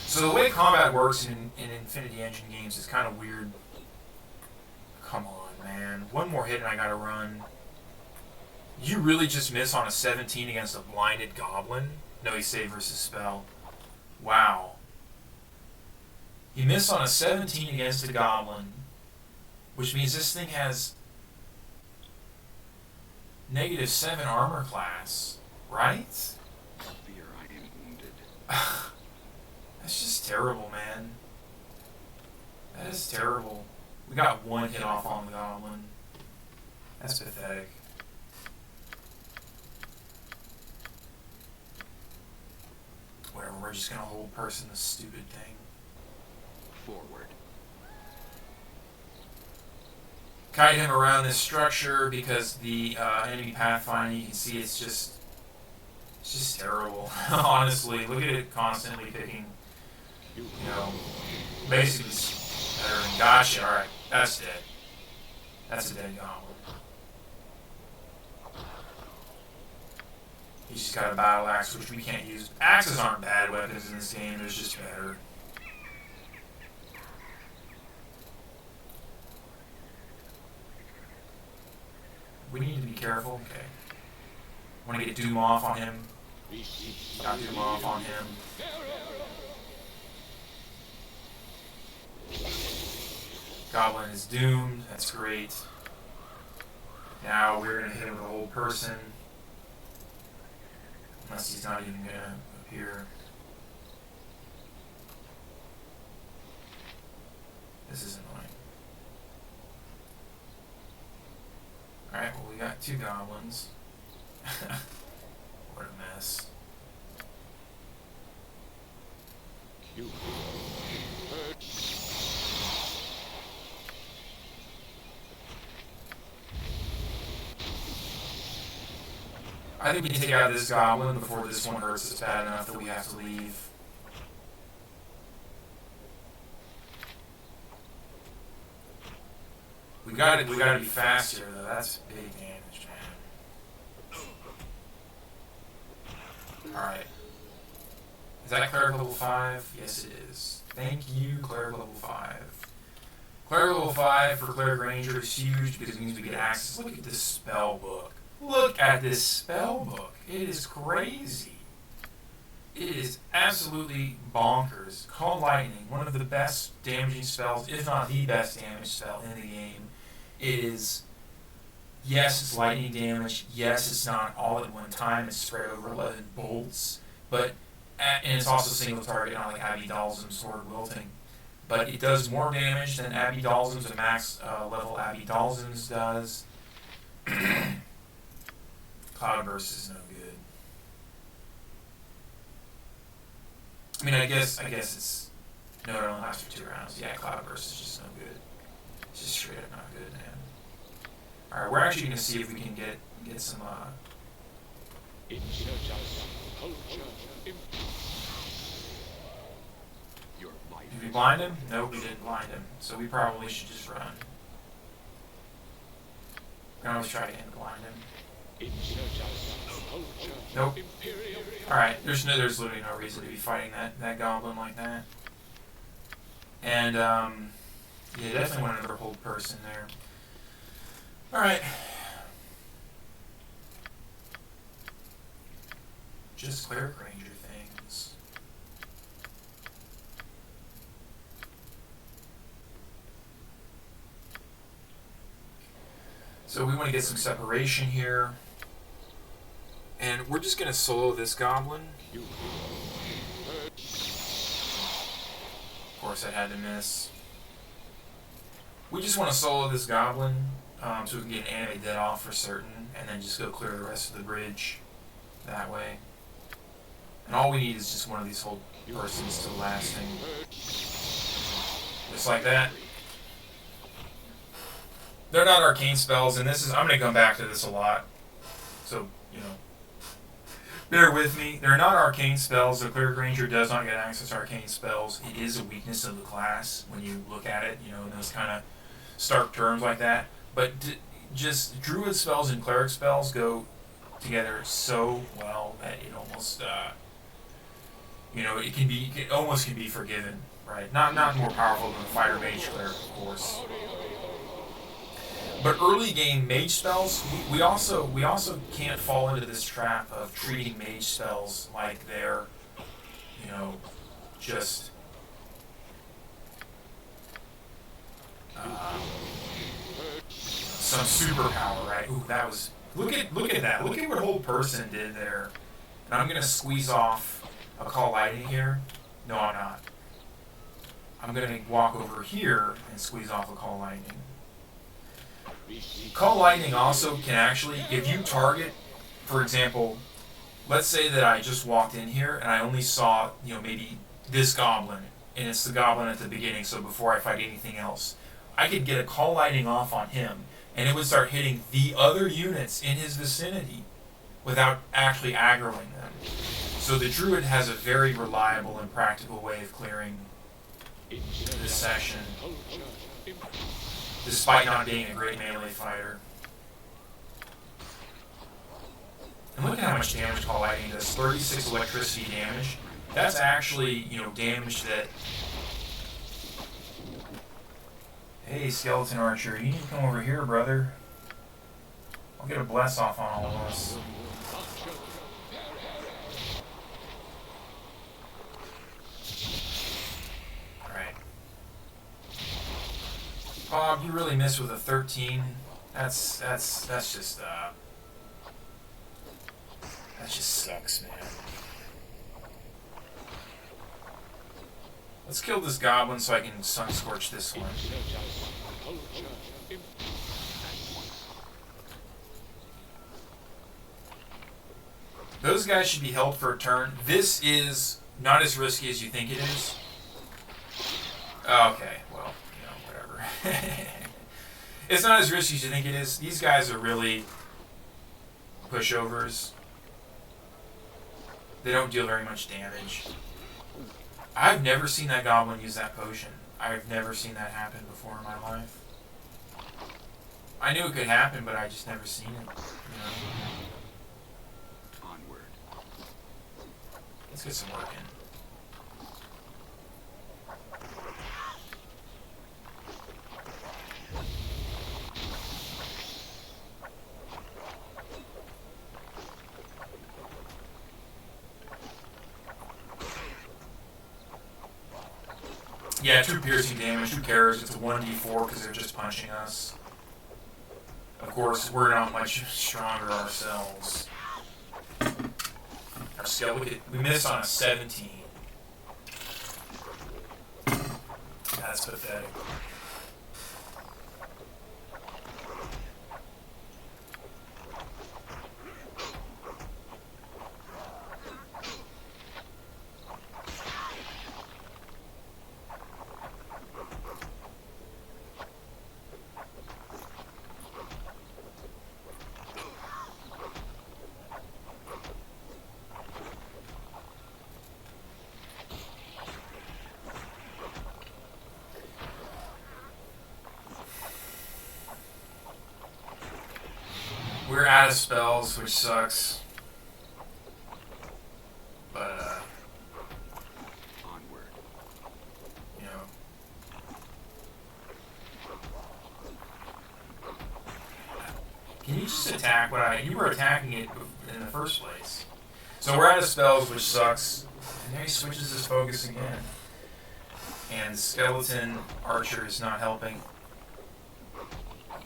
So the way combat works in Infinity Engine games is kind of weird. Come on, man. One more hit and I gotta run. You really just miss on a 17 against a blinded goblin? No, he saved versus spell. Wow. You miss on a 17 against a goblin, which means this thing has -7 armor class, right? Fear I am wounded. That's just terrible, man. That is terrible. We got one hit off on the goblin. That's pathetic. Whatever, we're just gonna hold person this stupid thing. Forward. Kite him around this structure because the enemy pathfinder, you can see it's just terrible. Honestly, look at it constantly picking, you know, basically better than gotcha. Alright, that's dead. That's a dead goblin. He's just got a battle axe, which we can't use. Axes aren't bad weapons in this game, they're just better. We need to be careful. Okay. Want to get Doom off on him. Got Doom off on him. Goblin is doomed. That's great. Now we're going to hit him with a whole person. Unless he's not even going to appear. This is annoying. Alright, well we got 2 goblins. What a mess. I think we can take out this goblin before this one hurts us bad enough that we have to leave. We gotta be fast here though. That's big damage, man. Alright. Is that Cleric level 5? Yes it is. Thank you, Cleric level 5. Cleric level 5 for Cleric Ranger is huge because it means we get access. Look at this spell book. Look at this spell book. It is crazy. It is absolutely bonkers. Call Lightning, one of the best damaging spells, if not the best damage spell in the game. It is, yes, it's lightning damage. Yes, it's not all at one time. It's spread over 11 bolts. But, and it's also single target, not like Abby Dalzum's Sword Wilting. But it does more damage than Abby Dalzum's, a max level Abby Dalzum's does. Cloudburst is no good. I mean, I guess it's... No, it only lasts for 2 rounds. Yeah, Cloudburst is just no good. It's just straight up not good, man. Alright, we're actually going to see if we can get some, Did we blind him? Nope, we didn't blind him. So we probably should just run. We can always try again to blind him. Nope. Alright, there's literally no reason to be fighting that goblin like that. And, yeah, definitely want another hold person there. Alright. Just Cleric Ranger things. So we want to get some separation here. And we're just going to solo this goblin. Of course I had to miss. We just want to solo this goblin so we can get an animate dead off for certain, and then just go clear the rest of the bridge that way. And all we need is just one of these whole persons to the last thing. Just like that. They're not arcane spells, and this is, I'm going to come back to this a lot. So, you know, bear with me. They're not arcane spells. The Cleric Ranger does not get access to arcane spells. It is a weakness of the class when you look at it, you know, in those kind of stark terms like that. But just Druid spells and Cleric spells go together so well that it almost, it almost can be forgiven, right? Not more powerful than the fighter mage cleric, of course. But early game mage spells, we also can't fall into this trap of treating mage spells like they're, just some superpower, right? Ooh, that was look at that. Look at what whole person did there. And I'm gonna squeeze off a call lightning here. No, I'm not. I'm gonna walk over here and squeeze off a call lightning. Call lightning also can actually, if you target, for example, let's say that I just walked in here and I only saw, maybe this goblin, and it's the goblin at the beginning, so before I fight anything else, I could get a call lightning off on him, and it would start hitting the other units in his vicinity without actually aggroing them. So the Druid has a very reliable and practical way of clearing this section, despite not being a great melee fighter. And look at how much damage Call Lightning does. 36 electricity damage. That's actually, damage that... Hey, Skeleton Archer, you need to come over here, brother. I'll get a bless off on all of us. Alright. Bob, you really missed with a 13. That's just, that just sucks, man. Let's kill this goblin so I can Sun Scorch this one. Those guys should be held for a turn. This is not as risky as you think it is. Okay, well, whatever. It's not as risky as you think it is. These guys are really pushovers. They don't deal very much damage. I've never seen that goblin use that potion. I've never seen that happen before in my life. I knew it could happen, but I just never seen it. Onward. Let's get some work in. Yeah, 2 piercing damage, who cares? It's a 1d4 because they're just punching us. Of course, we're not much stronger ourselves. Our skill, we missed on a 17. That's pathetic. We're out of spells, which sucks. But, Onward. Can you just attack you were attacking it in the first place. So we're out of spells, which sucks. And there he switches his focus again. And Skeleton Archer is not helping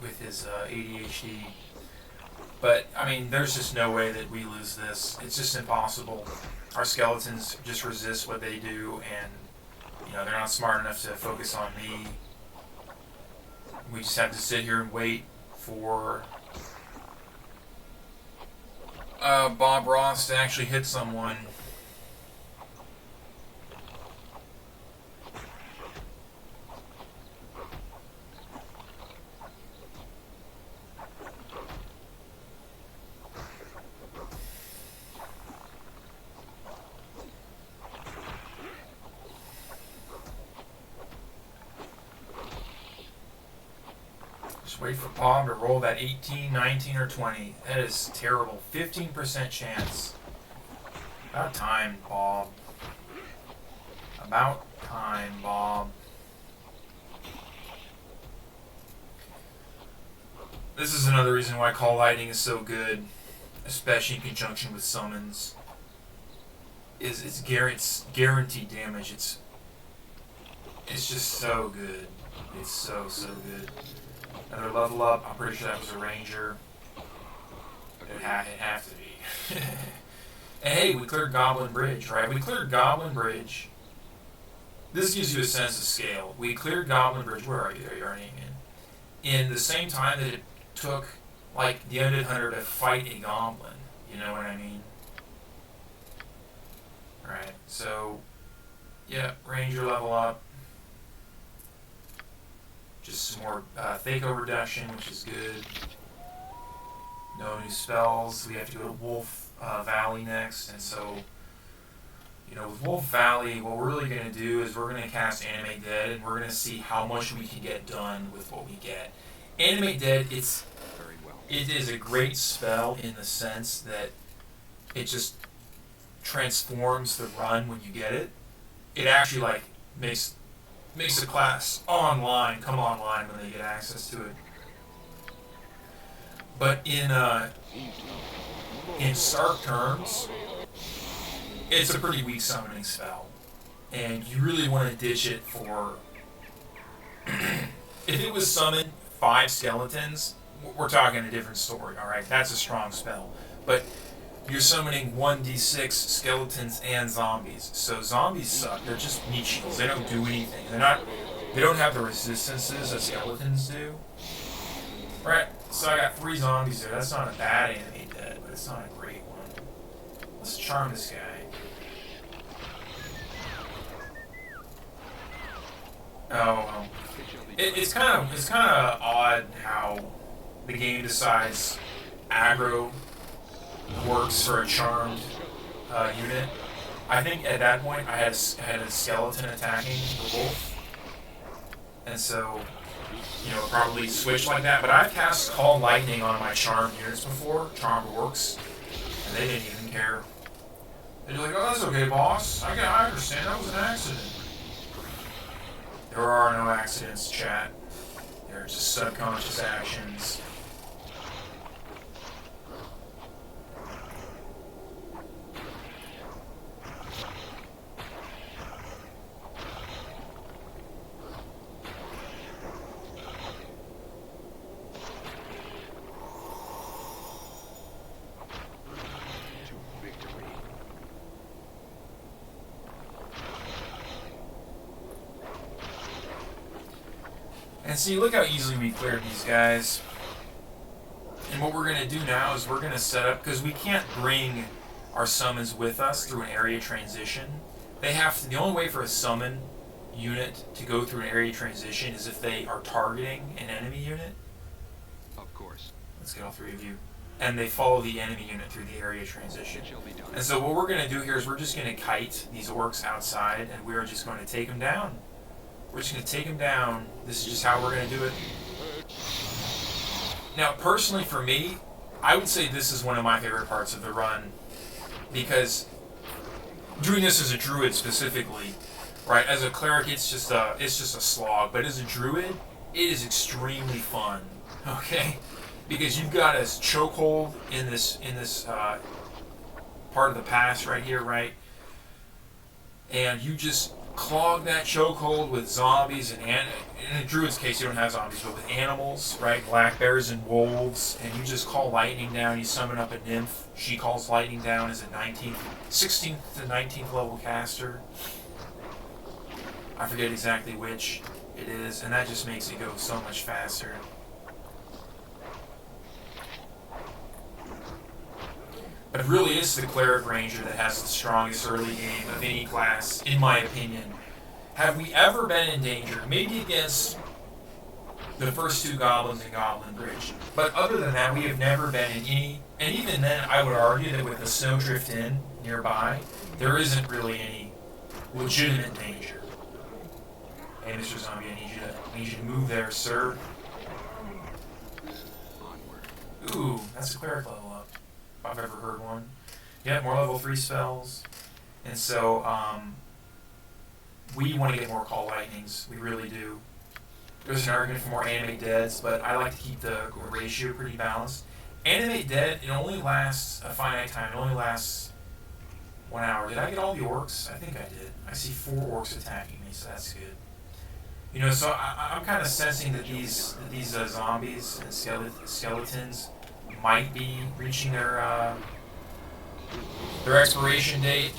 with his ADHD. But, there's just no way that we lose this. It's just impossible. Our skeletons just resist what they do, and, they're not smart enough to focus on me. We just have to sit here and wait for Bob Ross to actually hit someone. Just wait for Bob to roll that 18, 19, or 20. That is terrible. 15% chance. About time, Bob. About time, Bob. This is another reason why Call Lightning is so good, especially in conjunction with summons. It's guaranteed damage. It's just so good. It's so good. Another level up. I'm pretty sure that was a ranger. It'd have to be. And hey, we cleared Goblin Bridge, right? We cleared Goblin Bridge. This gives you a sense of scale. We cleared Goblin Bridge. Where are you? There you are, in the same time that it took, like, the Undead Hunter to fight a goblin. You know what I mean? Alright, so, yeah, Ranger level up. Just some more Thaco reduction, which is good. No new spells. We have to go to Wolf Valley next, and so, you know, with Wolf Valley, what we're really going to do is we're going to cast Animate Dead, and we're going to see how much we can get done with what we get. Animate Dead, it is a great spell in the sense that it just transforms the run when you get it. It actually, like, makes the class come online when they get access to it. But in stark terms, it's a pretty weak summoning spell, and you really want to ditch it for. If it was summoned 5 skeletons, we're talking a different story. All right, that's a strong spell, but you're summoning 1d6 skeletons and zombies. So zombies suck. They're just meat shields. They don't do anything. They don't have the resistances that skeletons do. Right. So I got 3 zombies there. That's not a bad Animate Dead, but it's not a great one. Let's charm this guy. Oh, it's kind of odd how the game decides aggro works for a charmed unit. I think at that point I had a skeleton attacking the wolf, and so, you know, probably switched like that. But I've cast Call Lightning on my charmed units before, charmed orcs, and they didn't even care. They're like, "Oh, that's okay, boss. I understand. That was an accident." There are no accidents, chat. They're just subconscious actions. And see, look how easily we cleared these guys. And what we're going to do now is we're going to set up, because we can't bring our summons with us through an area transition. They have to, the only way for a summon unit to go through an area transition is if they are targeting an enemy unit. Of course. Let's get all 3 of you. And they follow the enemy unit through the area transition. And so what we're going to do here is we're just going to kite these orcs outside, and we're just going to take them down. We're just going to take them down. This is just how we're going to do it. Now, personally for me, I would say this is one of my favorite parts of the run, because doing this as a druid specifically, right? As a cleric, it's just a slog, but as a druid, it is extremely fun. Okay, because you've got a chokehold in this part of the pass right here, right? And you just clog that chokehold with zombies and in a druid's case you don't have zombies, but with animals, right? Black bears and wolves, and you just call lightning down. You summon up a nymph. She calls lightning down as a 16th to 19th level caster. I forget exactly which it is, and that just makes it go so much faster. But it really is the Cleric Ranger that has the strongest early game of any class, in my opinion. Have we ever been in danger? Maybe against the first 2 goblins in Goblin Bridge. But other than that, we have never been in any... And even then, I would argue that with the Snowdrift Inn nearby, there isn't really any legitimate danger. Hey, Mr. Zombie, I need you to move there, sir. Ooh, that's a cleric level up, if I've ever heard one. Yeah, more level 3 spells. And so, we want to get more Call Lightnings. We really do. There's an argument for more Animate Deads, but I like to keep the ratio pretty balanced. Animate Dead, it only lasts a finite time. It only lasts 1 hour. Did I get all the orcs? I think I did. I see 4 orcs attacking me, so that's good. You know, so I'm kind of sensing that these zombies and skeletons might be reaching their expiration date.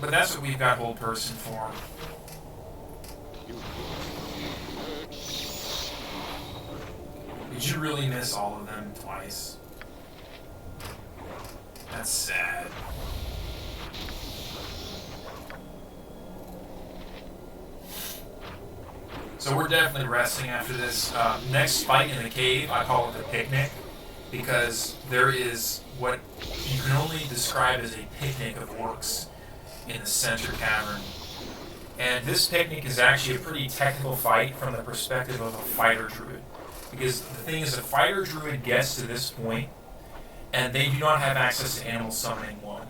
But that's what we've got Hold Person for. Did you really miss all of them twice? That's sad. So we're definitely resting after this. Next fight in the cave, I call it the picnic, because there is what you can only describe as a picnic of orcs in the center cavern. And this picnic is actually a pretty technical fight from the perspective of a fighter druid. Because the thing is, a fighter druid gets to this point, and they do not have access to Animal Summoning 1,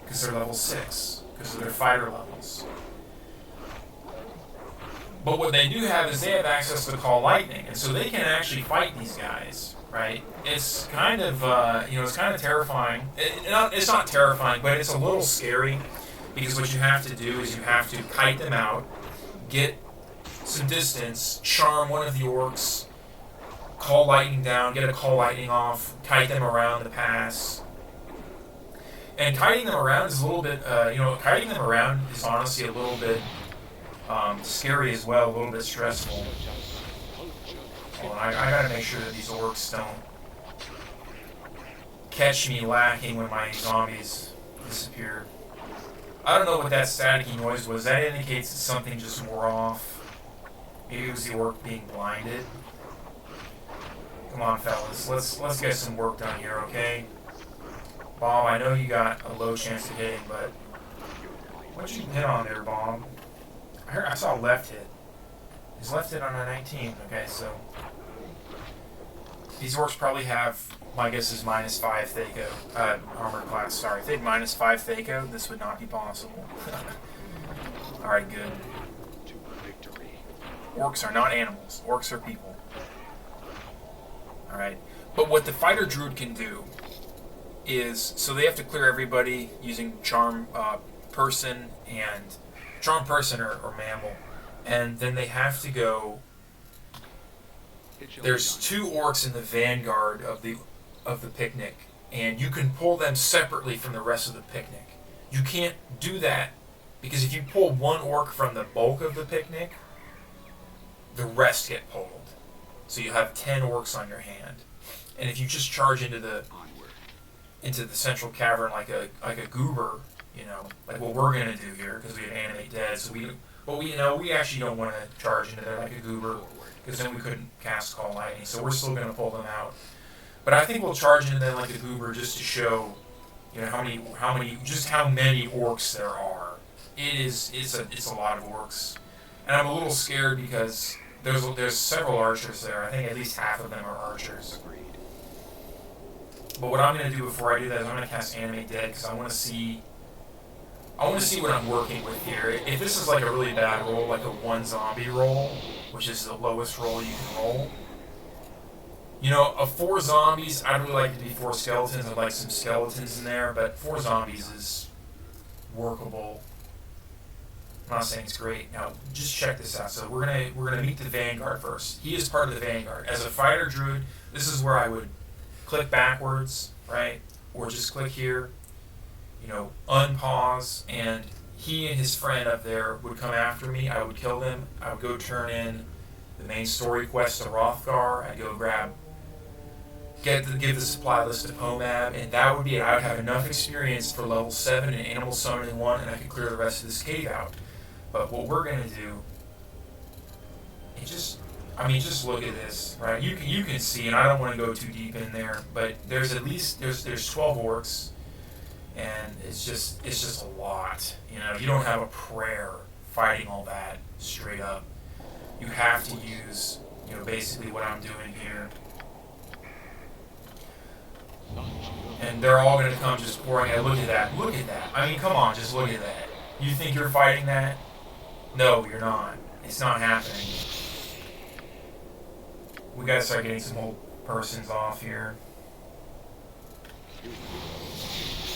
because they're level 6, because of their fighter levels. But what they do have is they have access to Call Lightning, and so they can actually fight these guys, right? It's kind of, it's kind of terrifying. It's not terrifying, but it's a little scary, because what you have to do is you have to kite them out, get some distance, charm one of the orcs, Call Lightning down, get a Call Lightning off, kite them around the pass. And kiting them around is a little bit, kiting them around is honestly a little bit scary as well, a little bit stressful. Hold on, I gotta make sure that these orcs don't catch me lacking when my zombies disappear. I don't know what that staticky noise was. That indicates that something just wore off. Maybe it was the orc being blinded. Come on, fellas. Let's get some work done here, okay? Bob, I know you got a low chance of hitting, but what'd you hit on there, Bob? I saw left hit. His left hit on a 19. Okay, so these orcs probably have, my guess is -5 Thaco, armor class. Sorry, if they had -5 Thaco, this would not be possible. All right, good. Orcs are not animals. Orcs are people. All right, but what the fighter druid can do is, so they have to clear everybody using charm person or mammal, and then they have to go. There's 2 orcs in the vanguard of the picnic, and you can pull them separately from the rest of the picnic. You can't do that because if you pull one orc from the bulk of the picnic, the rest get pulled. So you have 10 orcs on your hand, and if you just charge into the central cavern like a goober, like what we're gonna do here, because we have Animate Dead, so we actually don't want to charge into there like a goober, because then we couldn't cast Call Lightning, so we're still gonna pull them out. But I think we'll charge into them like a goober just to show, how many orcs there are. It's a lot of orcs, and I'm a little scared because there's several archers there. I think at least half of them are archers. But what I'm gonna do before I do that is I'm gonna cast Animate Dead, because I want to see what I'm working with here. If this is like a really bad roll, like a 1 zombie roll, which is the lowest roll you can roll, of 4 zombies, I'd really like it to be 4 skeletons. I'd like some skeletons in there, but 4 zombies is workable. I'm not saying it's great. Now, just check this out. So we're gonna meet the Vanguard first. He is part of the Vanguard. As a fighter druid, this is where I would click backwards, right? Or just click here, unpause, and he and his friend up there would come after me. I would kill them. I would go turn in the main story quest to Rothgar. I'd go give the supply list to Pomab, and that would be it. I would have enough experience for level 7 in Animal Summoning 1, and I could clear the rest of this cave out. But what we're gonna do, just look at this, right? You can see, and I don't want to go too deep in there, but there's 12 orcs, and it's just a lot. You don't have a prayer fighting all that straight up. You have to use, basically what I'm doing here. and they're all going to come just pouring out. Look at that. Look at that. I mean, come on, just look at that. You think you're fighting that? No, you're not. It's not happening. We got to start getting some old persons off here.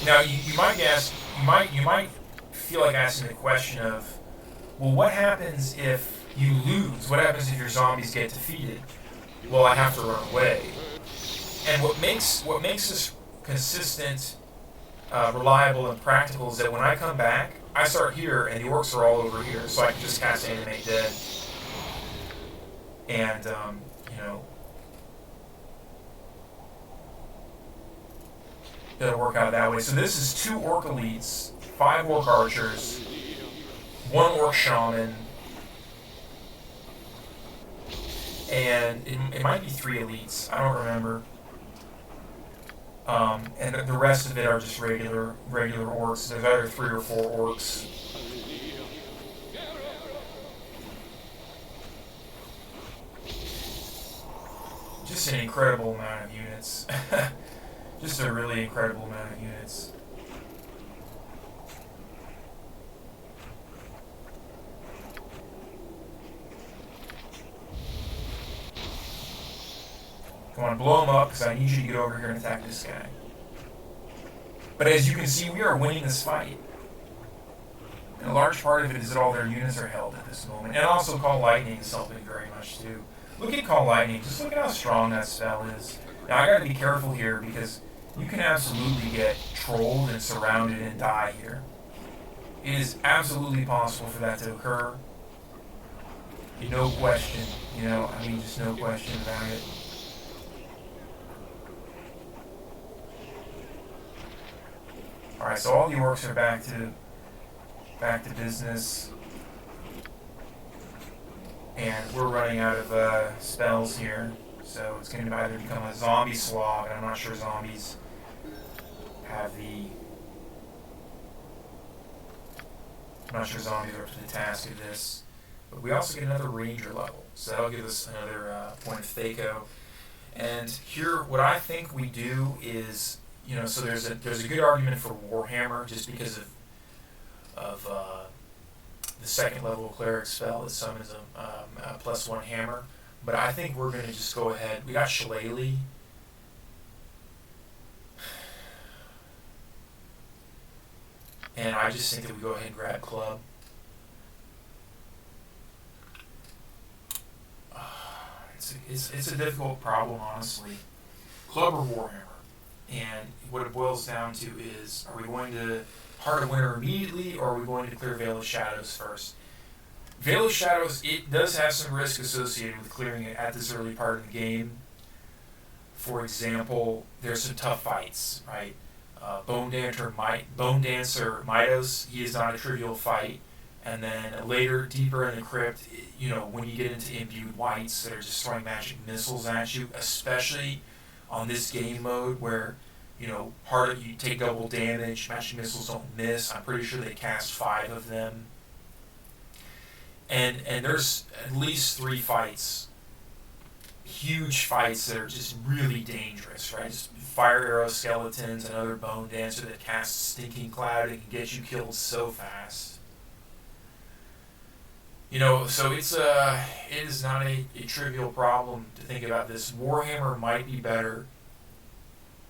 Now, you might ask, you might feel like asking the question of, well, what happens if you lose? What happens if your zombies get defeated? Well, I have to run away. And what makes this consistent, reliable, and practical is that when I come back, I start here, and the orcs are all over here, so I can just cast Animate Dead. And, you know, it'll work out that way. So this is 2 orc elites, 5 orc archers, 1 orc shaman, and it might be 3 elites. I don't remember. And the rest of it are just regular orcs. There's either 3 or 4 orcs. Just an incredible amount of units. Just a really incredible amount of units. I want to blow him up because I need you to get over here and attack this guy. But as you can see, we are winning this fight. And a large part of it is that all their units are held at this moment. And also Call Lightning is helping very much too. Look at Call Lightning. Just look at how strong that spell is. Now I gotta be careful here because you can absolutely get trolled and surrounded and die here. It is absolutely possible for that to occur. No question. You know, I mean, just no question about it. Alright, so all the orcs are back to business. And we're running out of spells here. So it's going to either become a zombie slog, and I'm not sure zombies have the... I'm not sure zombies are up to the task of this. But we also get another ranger level. So that'll give us another point of Thaco. And here, what I think we do is... You know, so there's a good argument for Warhammer just because of the 2nd level cleric spell that summons a +1 hammer. But I think we're going to just go ahead. We got SHEL1I. And I just think that we go ahead and grab Club. It's a difficult problem, honestly. Club or Warhammer. And what it boils down to is, are we going to Heart of Winter immediately, or are we going to clear Veil of Shadows first? Veil of Shadows, it does have some risk associated with clearing it at this early part of the game. For example, there's some tough fights, right? Bone Dancer Mitos, he is not a trivial fight. And then later, deeper in the crypt, you know, when you get into imbued whites that are just throwing magic missiles at you, especially on this game mode where, you know, you take double damage, magic missiles don't miss. I'm pretty sure they cast 5 of them. And there's at least 3 fights, huge fights that are just really dangerous, right? Just fire arrow skeletons, another Bone Dancer that casts Stinking Cloud and can get you killed so fast. You know, so it is not a trivial problem to think about this. Warhammer might be better,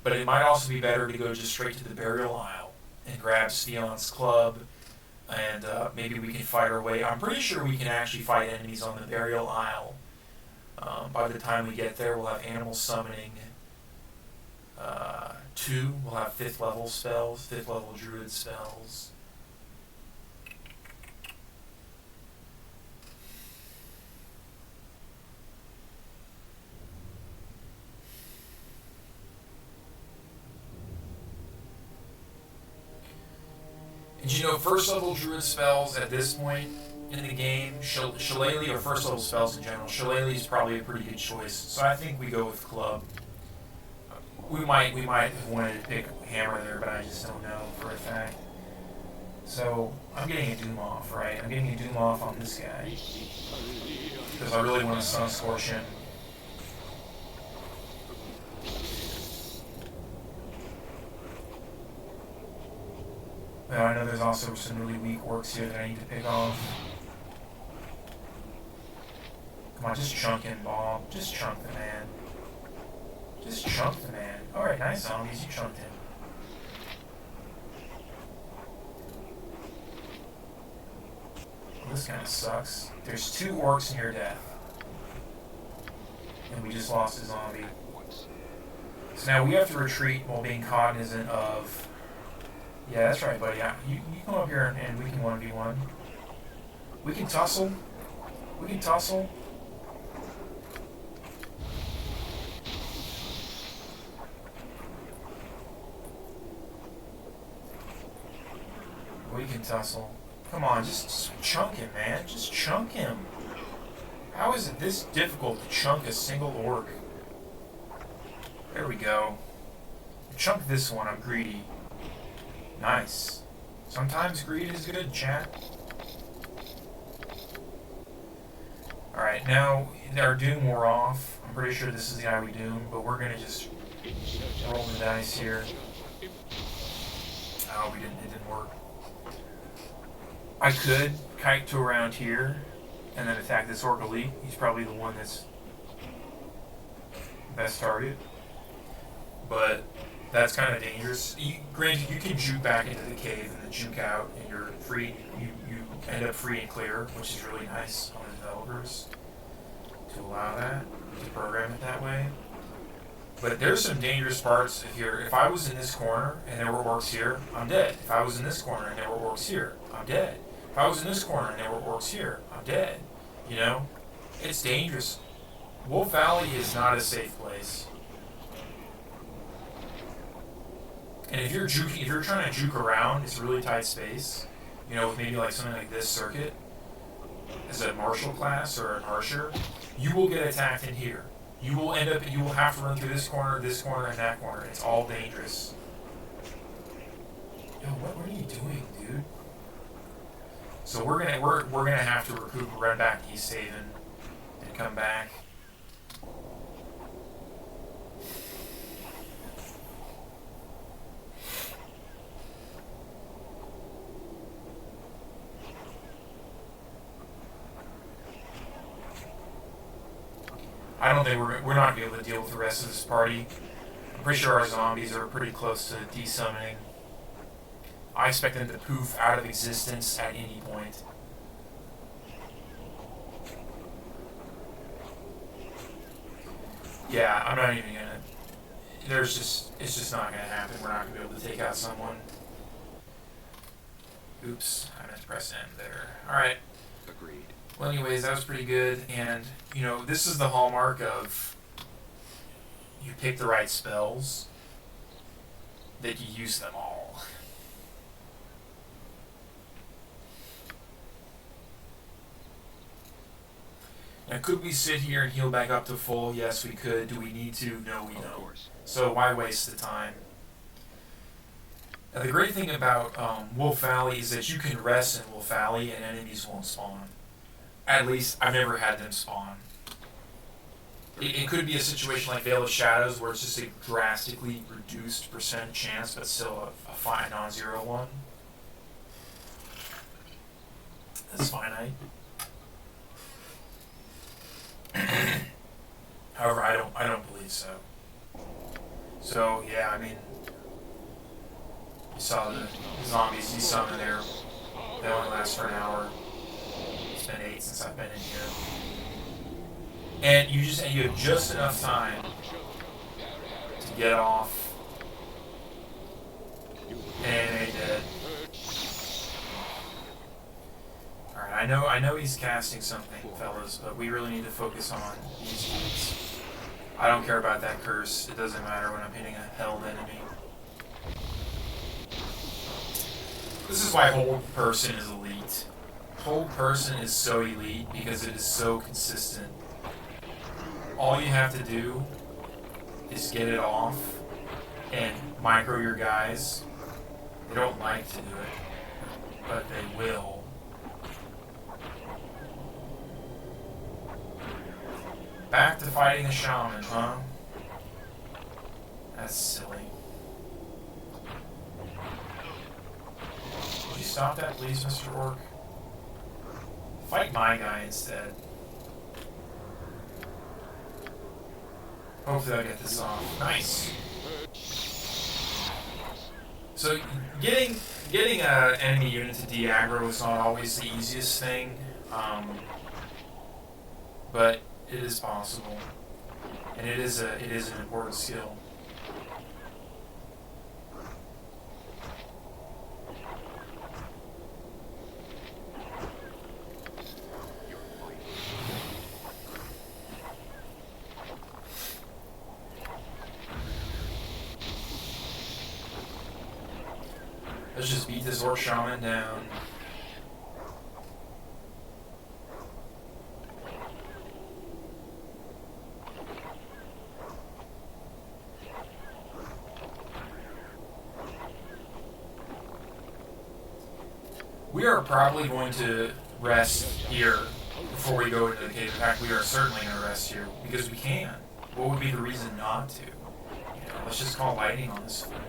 but it might also be better to go just straight to the Burial Isle and grab Sneon's Club, and maybe we can fight our way. I'm pretty sure we can actually fight enemies on the Burial Isle. By the time we get there, we'll have Animal Summoning 2. We'll have 5th level spells, 5th level Druid spells. And you know, 1st level Druid spells at this point in the game, SHEL1I, or 1st level spells in general, SHEL1I is probably a pretty good choice. So I think we go with Club. We might have wanted to pick Hammer there, but I just don't know for a fact. So I'm getting a Doom off, right? I'm getting a Doom off on this guy because I really want to Sun Scorch him. But I know there's also some really weak orcs here that I need to pick off. Come on, just chunk him, Bob. Just chunk the man. Just chunk the man. Alright, nice zombies, you chunked him. Well, this kind of sucks. There's 2 orcs near death. And we just lost a zombie. So now we have to retreat while being cognizant of... Yeah, that's right, buddy. You come up here and we can 1v1. We can tussle. We can tussle. We can tussle. Come on, just chunk him, man. Just chunk him. How is it this difficult to chunk a single orc? There we go. Chunk this one, I'm greedy. Nice. Sometimes greed is good, chat. Alright, now our doom wore off. I'm pretty sure this is the guy we doom, but we're gonna just roll the dice here. Oh, it didn't work. I could kite to around here and then attack this orc elite. He's probably the one that's best target. But that's kind of dangerous. Granted, you can juke back into the cave and then juke out, and you're free. You end up free and clear, which is really nice on the developers to allow that, to program it that way. But there's some dangerous parts. If I was in this corner and there were orcs here, I'm dead. If I was in this corner and there were orcs here, I'm dead. If I was in this corner and there were orcs here, I'm dead. You know, it's dangerous. Wolf Valley is not a safe place. And if you're trying to juke around, it's a really tight space. You know, with maybe like something like this circuit, as a martial class or an archer, you will get attacked in here. You will have to run through this corner, and that corner. It's all dangerous. Yo, what are you doing, dude? So we're gonna have to run back to East Haven and come back. I don't think we're not gonna be able to deal with the rest of this party. I'm pretty sure our zombies are pretty close to desummoning. I expect them to poof out of existence at any point. Yeah, I'm not even gonna... it's just not gonna happen. We're not gonna be able to take out someone. Oops, I meant to press N there. Alright. Agreed. Well, anyways, that was pretty good, and, you know, this is the hallmark of you pick the right spells, that you use them all. Now, could we sit here and heal back up to full? Yes, we could. Do we need to? No, we don't. Of course. So why waste the time? Now, the great thing about Wolf Valley is that you can rest in Wolf Valley and enemies won't spawn. At least, I've never had them spawn. It could be a situation like Veil of Shadows where it's just a drastically reduced % chance, but still a fine non-zero one. That's finite. However, I don't believe so. So yeah, I mean, you saw the zombies desummon there. They only last for an hour. It's been 8 since I've been in here. And you have just enough time to get off and they dead. Alright, I know he's casting something, fellas, but we really need to focus on these dudes. I don't care about that curse. It doesn't matter when I'm hitting a held enemy. This is why Hold Person is elite. Hold Person is so elite because it is so consistent. All you have to do is get it off and micro your guys. They don't like to do it, but they will. Back to fighting a shaman, huh? That's silly. stop that, please, Mr. Orc? Fight my guy instead. Hopefully I'll get this off. Nice. So getting an enemy unit to de-aggro is not always the easiest thing, but it is possible, and it is an important skill. Let's just beat this Orc Shaman down. We are probably going to rest here before we go into the cave. In fact, we are certainly going to rest here because we can. What would be the reason not to? Let's just call lightning on this floor.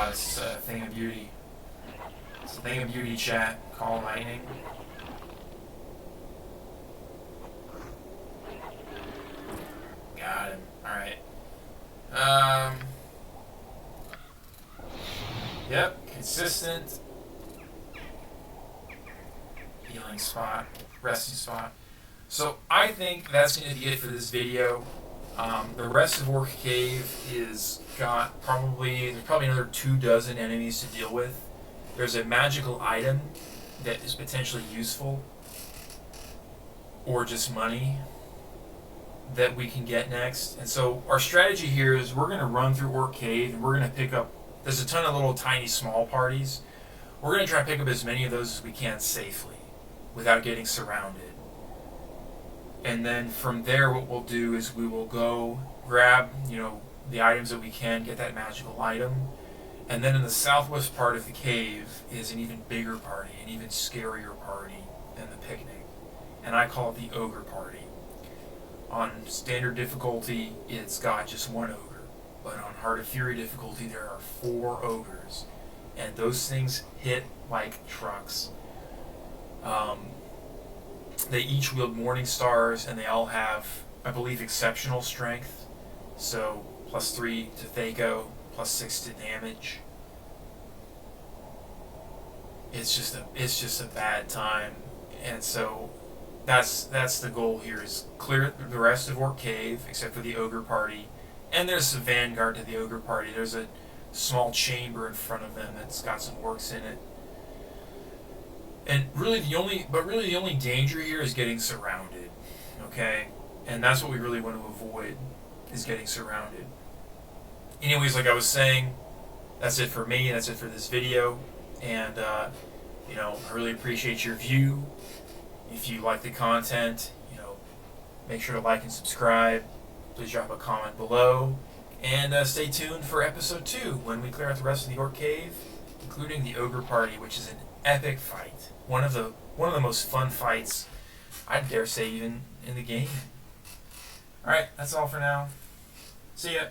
It's a thing of beauty. It's a thing of beauty, chat. Call lightning. Got him. Alright. Yep. Consistent. Healing spot. Resting spot. So I think that's going to be it for this video. The rest of Orc Cave is there's probably another 24 enemies to deal with. There's a magical item that is potentially useful, or just money, that we can get next. And so our strategy here is we're going to run through Orc Cave, and we're going to pick up, there's a ton of little tiny small parties. We're going to try to pick up as many of those as we can safely, without getting surrounded. And then from there, what we'll do is we will go grab, the items that we can, get that magical item. And then in the southwest part of the cave is an even bigger party, an even scarier party than the picnic. And I call it the ogre party. On standard difficulty, it's got just one ogre. But on Heart of Fury difficulty, there are 4 ogres. And those things hit like trucks. They each wield morning stars, and they all have, I believe, exceptional strength. So +3 to Thaco, +6 to damage. It's just a bad time, and so that's the goal here, is clear the rest of Orc Cave except for the ogre party. And there's a vanguard to the ogre party. There's a small chamber in front of them that's got some orcs in it. And really the only danger here is getting surrounded, okay? And that's what we really want to avoid, is getting surrounded. Anyways, like I was saying, that's it for me. That's it for this video. And, I really appreciate your view. If you like the content, make sure to like and subscribe. Please drop a comment below. And stay tuned for episode 2, when we clear out the rest of the Orc Cave, including the ogre party, which is an epic fight. One of the most fun fights, I dare say, even in the game. Alright, that's all for now. See ya.